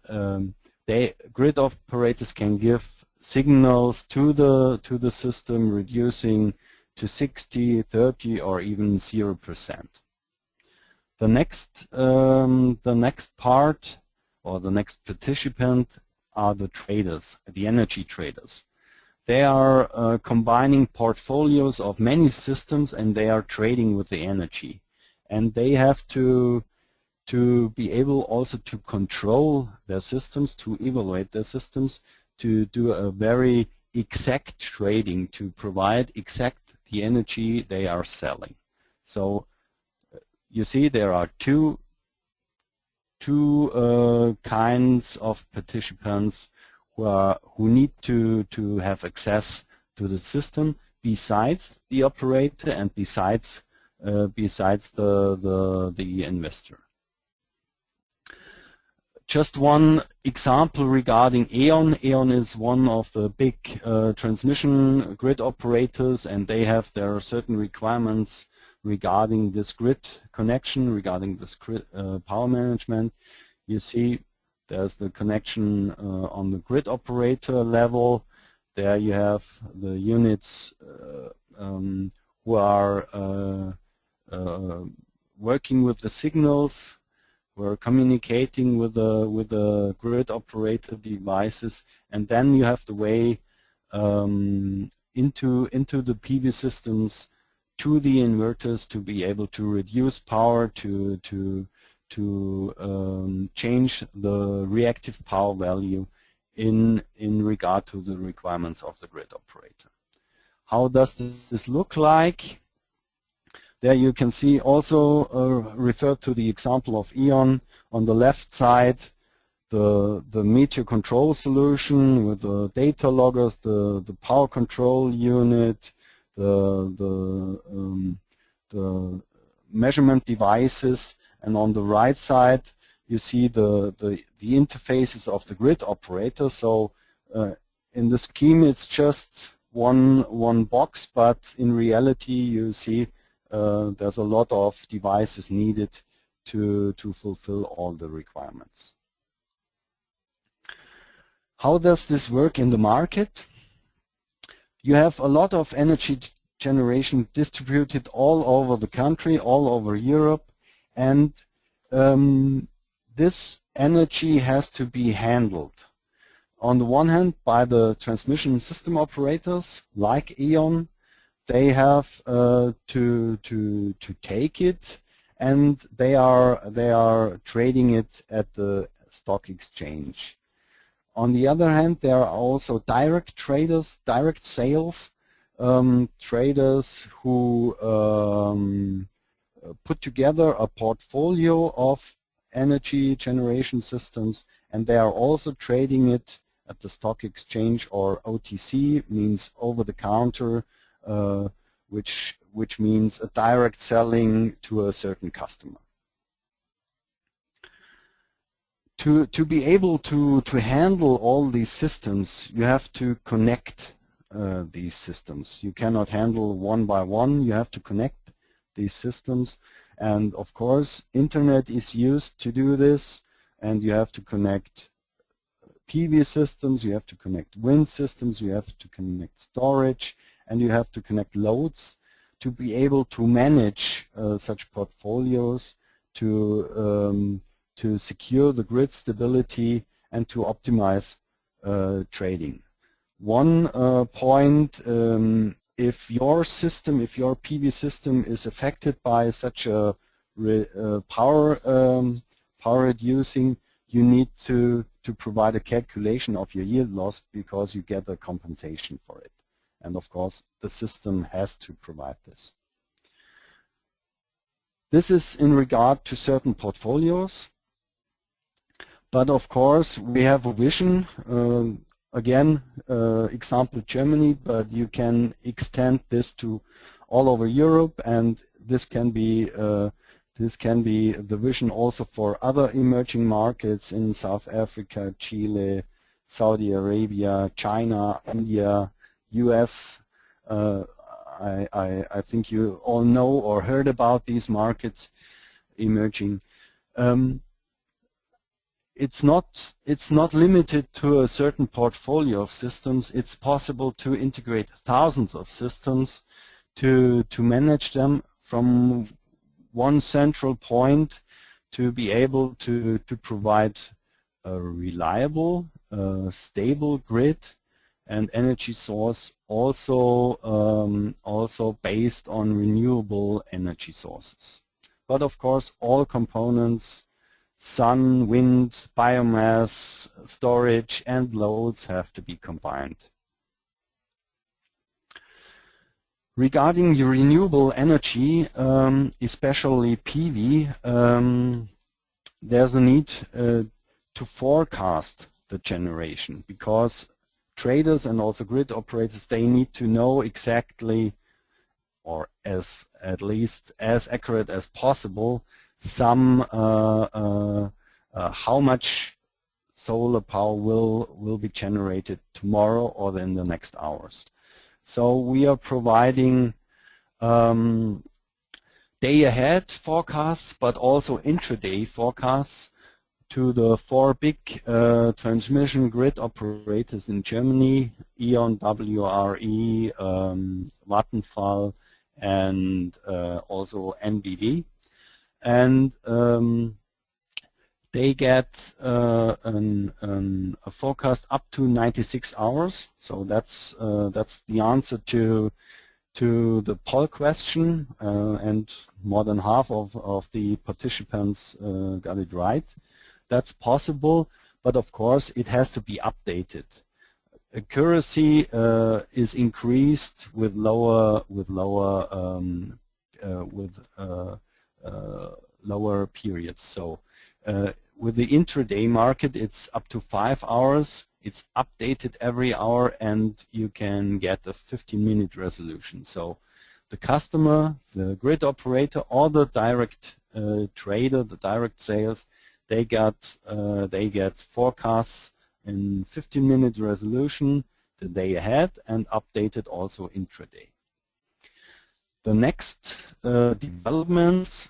grid operators can give signals to the system, reducing to 60, 30, or even 0%. The next part, or the next participant, are the traders, the energy traders. They are combining portfolios of many systems, and they are trading with the energy. And they have to be able also to control their systems, to evaluate their systems, to do a very exact trading, to provide exact the energy they are selling. So you see there are two kinds of participants who need to have access to the system, besides the operator and besides the investor. Just one example regarding E.ON. E.ON is one of the big transmission grid operators, and they have their certain requirements regarding this grid connection, regarding this grid, power management. You see there's the connection on the grid operator level. There you have the units who are working with the signals. We're communicating with the grid operator devices, and then you have the way into the PV systems to the inverters to be able to reduce power, to change the reactive power value in regard to the requirements of the grid operator. How does this look like? There you can see also referred to the example of E.ON on the left side, the Meteocontrol solution with the data loggers, the power control unit, the measurement devices, and on the right side you see the interfaces of the grid operator. So in the scheme it's just one box, but in reality you see there's a lot of devices needed to fulfill all the requirements. How does this work in the market? You have a lot of energy generation distributed all over the country, all over Europe, and this energy has to be handled. On the one hand, by the transmission system operators like E.ON, they have to take it, and they are trading it at the stock exchange. On the other hand, there are also direct traders, direct sales, traders who put together a portfolio of energy generation systems, and they are also trading it at the stock exchange, or OTC means over the counter, which means a direct selling to a certain customer. To be able to handle all these systems, you have to connect these systems. You cannot handle one by one. You have to connect these systems, and of course internet is used to do this, and you have to connect PV systems, you have to connect wind systems, you have to connect storage, and you have to connect loads to be able to manage such portfolios, to secure the grid stability and to optimize trading. One point, if your system, if your PV system is affected by such a power reducing, you need to provide a calculation of your yield loss, because you get a compensation for it. And of course, the system has to provide this. This is in regard to certain portfolios. But of course, we have a vision. Again, example Germany, but you can extend this to all over Europe, and this can be the vision also for other emerging markets in South Africa, Chile, Saudi Arabia, China, India, US. I think you all know or heard about these markets emerging. It's not limited to a certain portfolio of systems. It's possible to integrate thousands of systems to manage them from one central point, to be able to provide a reliable, stable grid and energy source, also based on renewable energy sources. But of course, all components, sun, wind, biomass, storage, and loads have to be combined. Regarding your renewable energy, especially PV, there's a need to forecast the generation, because traders and also grid operators, they need to know exactly, or at least as accurate as possible, how much solar power will be generated tomorrow or in the next hours. So we are providing day ahead forecasts, but also intraday forecasts to the 4 big transmission grid operators in Germany: E.ON, WRE, Vattenfall, and also NBV. And they get a forecast up to 96 hours. So that's the answer to the poll question, and more than half of the participants got it right. That's possible, but of course it has to be updated. Accuracy is increased with lower lower periods. So with the intraday market, it's up to 5 hours. It's updated every hour, and you can get a 15-minute resolution. So the customer, the grid operator, or the direct trader, the direct sales, they get forecasts in 15-minute resolution the day ahead and updated also intraday. The next developments,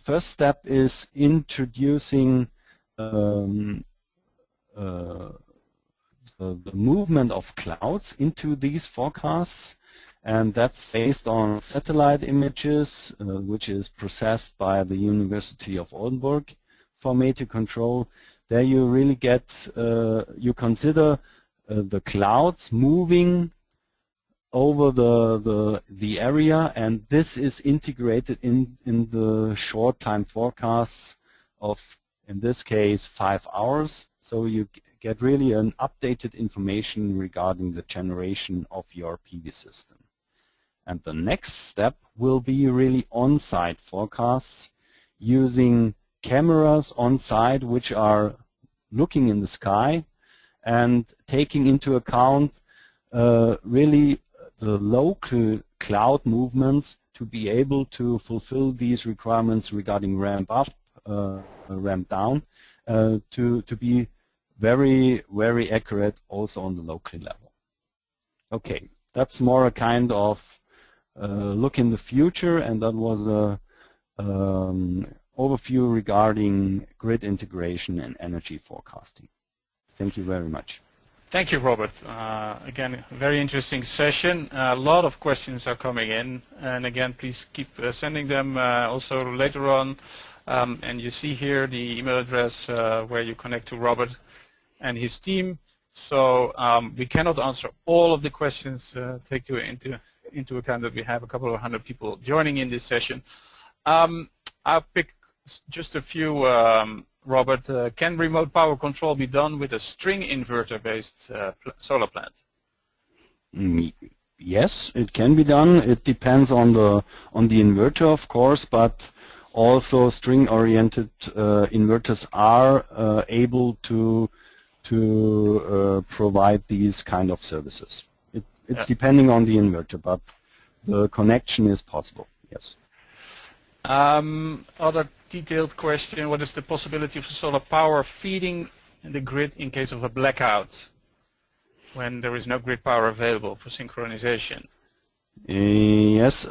first step is introducing the movement of clouds into these forecasts, and that's based on satellite images, which is processed by the University of Oldenburg for Meteocontrol. There you really get, you consider the clouds moving over the area, and this is integrated in the short time forecasts of, in this case, 5 hours. So you get really an updated information regarding the generation of your PV system. And the next step will be really on-site forecasts using cameras on-site which are looking in the sky and taking into account really the local cloud movements to be able to fulfill these requirements regarding ramp up, ramp down, to be very, very accurate also on the local level. Okay, that's more a kind of look in the future, and that was a overview regarding grid integration and energy forecasting. Thank you very much. Thank you, Robert. Again, very interesting session. A lot of questions are coming in, and again, please keep sending them also later on. And you see here the email address where you connect to Robert and his team. So we cannot answer all of the questions. Take into account that we have a couple of 100 people joining in this session. I'll pick just a few. Robert, can remote power control be done with a string inverter-based solar plant? Yes, it can be done. It depends on the inverter, of course, but also string-oriented inverters are able to provide these kind of services. It's depending on the inverter, but the connection is possible. Yes. Other detailed question, what is the possibility of solar power feeding the grid in case of a blackout when there is no grid power available for synchronization? Yes,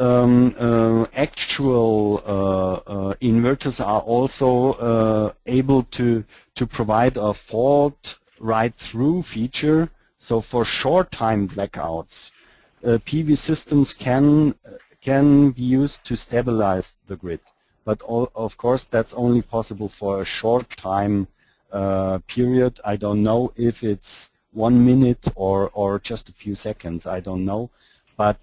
actual inverters are also able to provide a fault right-through feature. So for short-time blackouts, PV systems can be used to stabilize the grid. But of course, that's only possible for a short time period. I don't know if it's 1 minute or just a few seconds. I don't know. But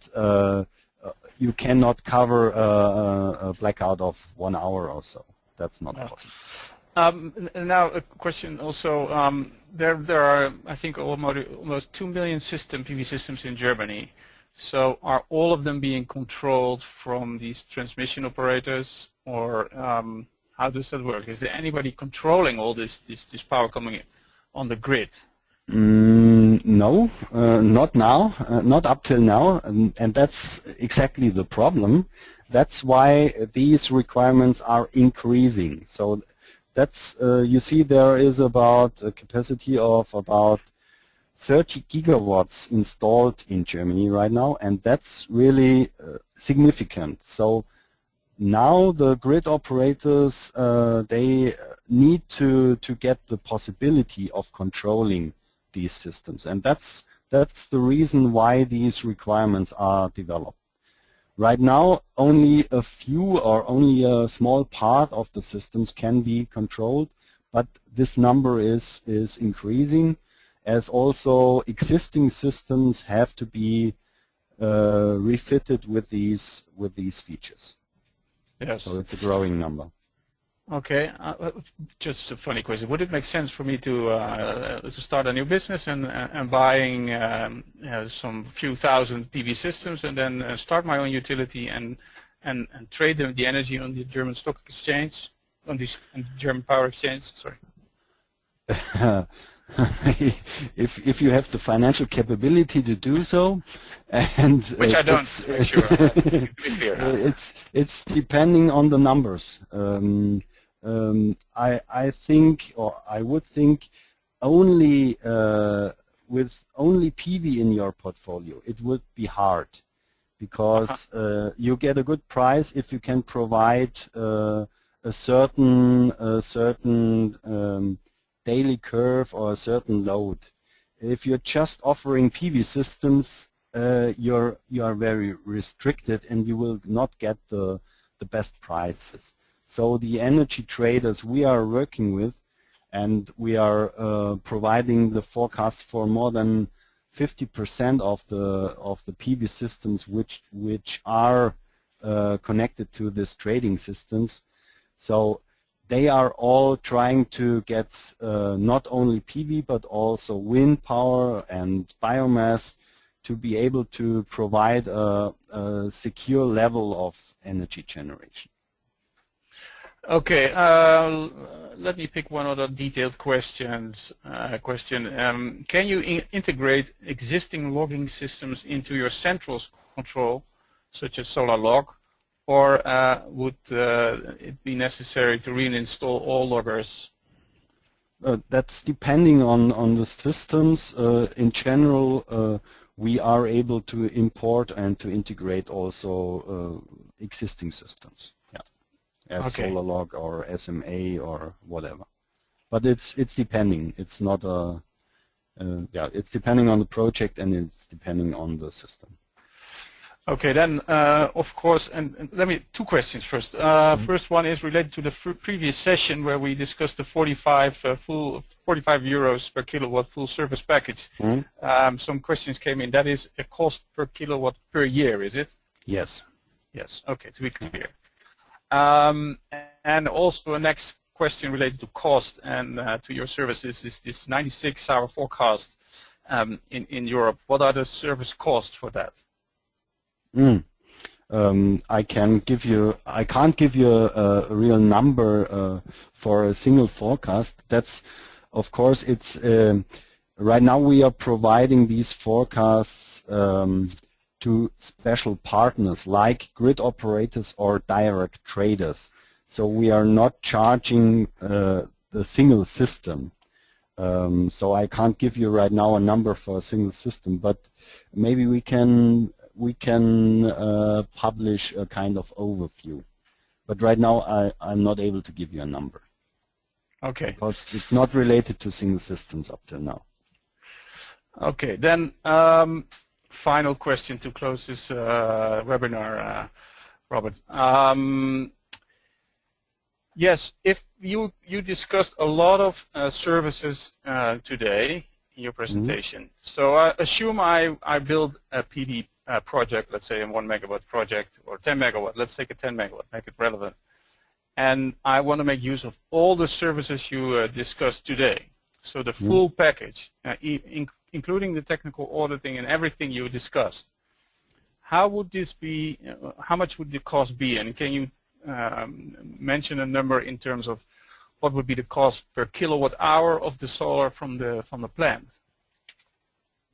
you cannot cover a blackout of 1 hour or so. That's not possible. Now a question also. There are, I think, almost 2 million PV systems in Germany. So are all of them being controlled from these transmission operators, or how does that work? Is there anybody controlling all this power coming in on the grid? No, not now, not up till now, and that's exactly the problem. That's why these requirements are increasing. So that's, you see, there is about a capacity of about 30 gigawatts installed in Germany right now, and that's really significant. So now the grid operators, they need to get the possibility of controlling these systems, and that's the reason why these requirements are developed. Right now, only a few or only a small part of the systems can be controlled, but this number is increasing, as also existing systems have to be refitted with these features. Yes. So it's a growing number. Okay. Just a funny question. Would it make sense for me to start a new business and buying some few thousand PV systems and then start my own utility and and trade the energy on the German stock exchange, on the German power exchange? Sorry. If you have the financial capability to do so, and which I don't, to make sure. To be clear. It's depending on the numbers. I think, or I would think, only with only PV in your portfolio, it would be hard, because you get a good price if you can provide a certain daily curve or a certain load. If you're just offering PV systems, you are very restricted, and you will not get the best prices. So the energy traders we are working with, and we are providing the forecasts for more than 50% of the PV systems which are connected to this trading systems. So they are all trying to get not only PV but also wind power and biomass to be able to provide a secure level of energy generation. Okay, let me pick one other detailed question. Can you integrate existing logging systems into your central control, such as solar log, or would it be necessary to reinstall all loggers? That's depending on the systems. In general, we are able to import and to integrate also existing systems. As okay. solar log or SMA or whatever, but it's depending. It's not a it's depending on the project, and it's depending on the system. Okay, then of course, and let me two questions first. First one is related to the previous session where we discussed the 45 euros per kilowatt full service package. Some questions came in. That is a cost per kilowatt per year, is it? Yes. Yes. Okay, to be clear. And also a next question related to cost and to your services is this 96-hour forecast in Europe. What are the service costs for that? I can't give you a real number for a single forecast. That's, of course, it's right now we are providing these forecasts to special partners like grid operators or direct traders. So we are not charging the single system. So I can't give you right now a number for a single system, but maybe we can publish a kind of overview. But right now I'm not able to give you a number. Okay. Because it's not related to single systems up till now. Okay, then final question to close this webinar, Robert. Yes, if you discussed a lot of services today in your presentation. So I assume I build a PV project, let's say a 1 megawatt project or 10 megawatt. Let's take a 10 megawatt, make it relevant. And I want to make use of all the services you discussed today. So the full package, including the technical auditing and everything you discussed. How would this be? How much would the cost be? And can you mention a number in terms of what would be the cost per kilowatt hour of the solar from the plant?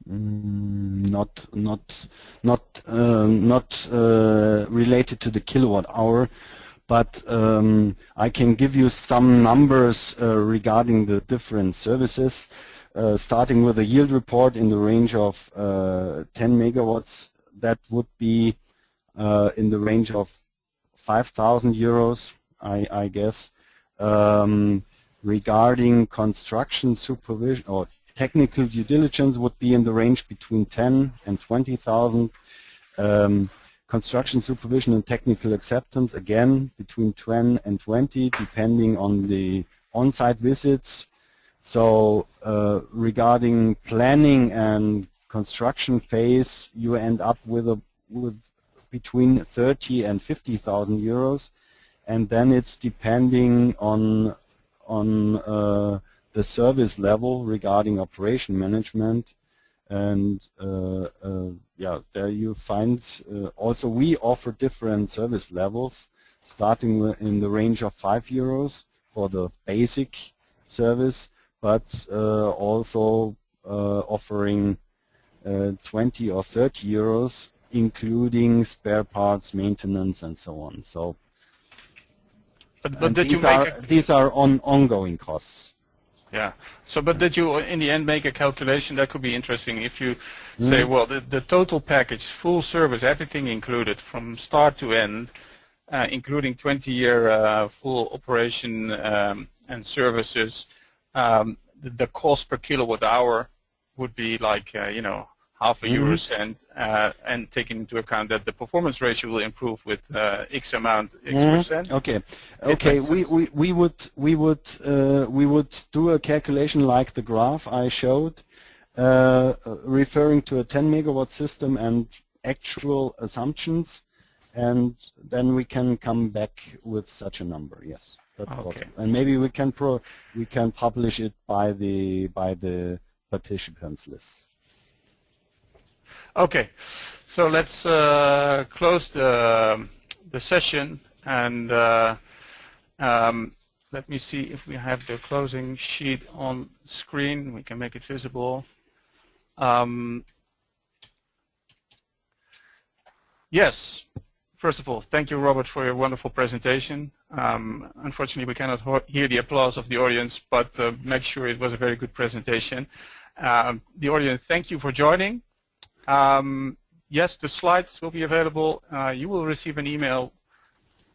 Not related to the kilowatt hour, but I can give you some numbers regarding the different services. Starting with a yield report in the range of 10 megawatts, that would be in the range of 5,000 euros, I guess. Regarding construction supervision or technical due diligence would be in the range between 10 and 20,000. Construction supervision and technical acceptance, again, between 10 and 20, depending on the on-site visits. So regarding planning and construction phase, you end up with between 30 and 50,000 euros, and then it's depending on the service level regarding operation management. And yeah, there you find also we offer different service levels, starting in the range of €5 for the basic service, but also offering 20 or 30 euros, including spare parts, maintenance, and so on. So, but did you make these are ongoing costs. Yeah. So, but did you, in the end, make a calculation that could be interesting? If you say, well, the total package, full service, everything included, from start to end, including 20-year full operation and services, the cost per kilowatt hour would be like, you know, half a euro cent, and taking into account that the performance ratio will improve with X amount, X percent. Okay, okay. We would do a calculation like the graph I showed, referring to a 10 megawatt system and actual assumptions, and then we can come back with such a number. Yes, that's possible. And maybe we can publish it by the participants list. Okay, so let's close the session, and let me see if we have the closing sheet on screen. We can make it visible. Yes, first of all, thank you, Robert, for your wonderful presentation. Unfortunately, we cannot hear the applause of the audience, but make sure it was a very good presentation. The audience, thank you for joining. Yes, the slides will be available. You will receive an email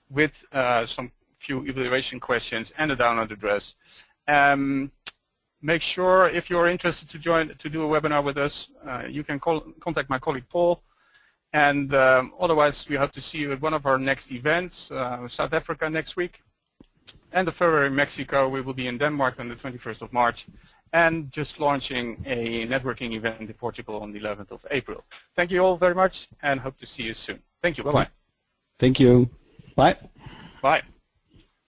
with some few evaluation questions and a download address. Make sure, if you're interested to do a webinar with us, you can contact my colleague Paul. And otherwise, we hope to see you at one of our next events, South Africa next week, end of February, Mexico. We will be in Denmark on the 21st of March. And just launching a networking event in Portugal on the 11th of April. Thank you all very much, and hope to see you soon. Thank you. Bye-bye. Thank you. Bye. Bye.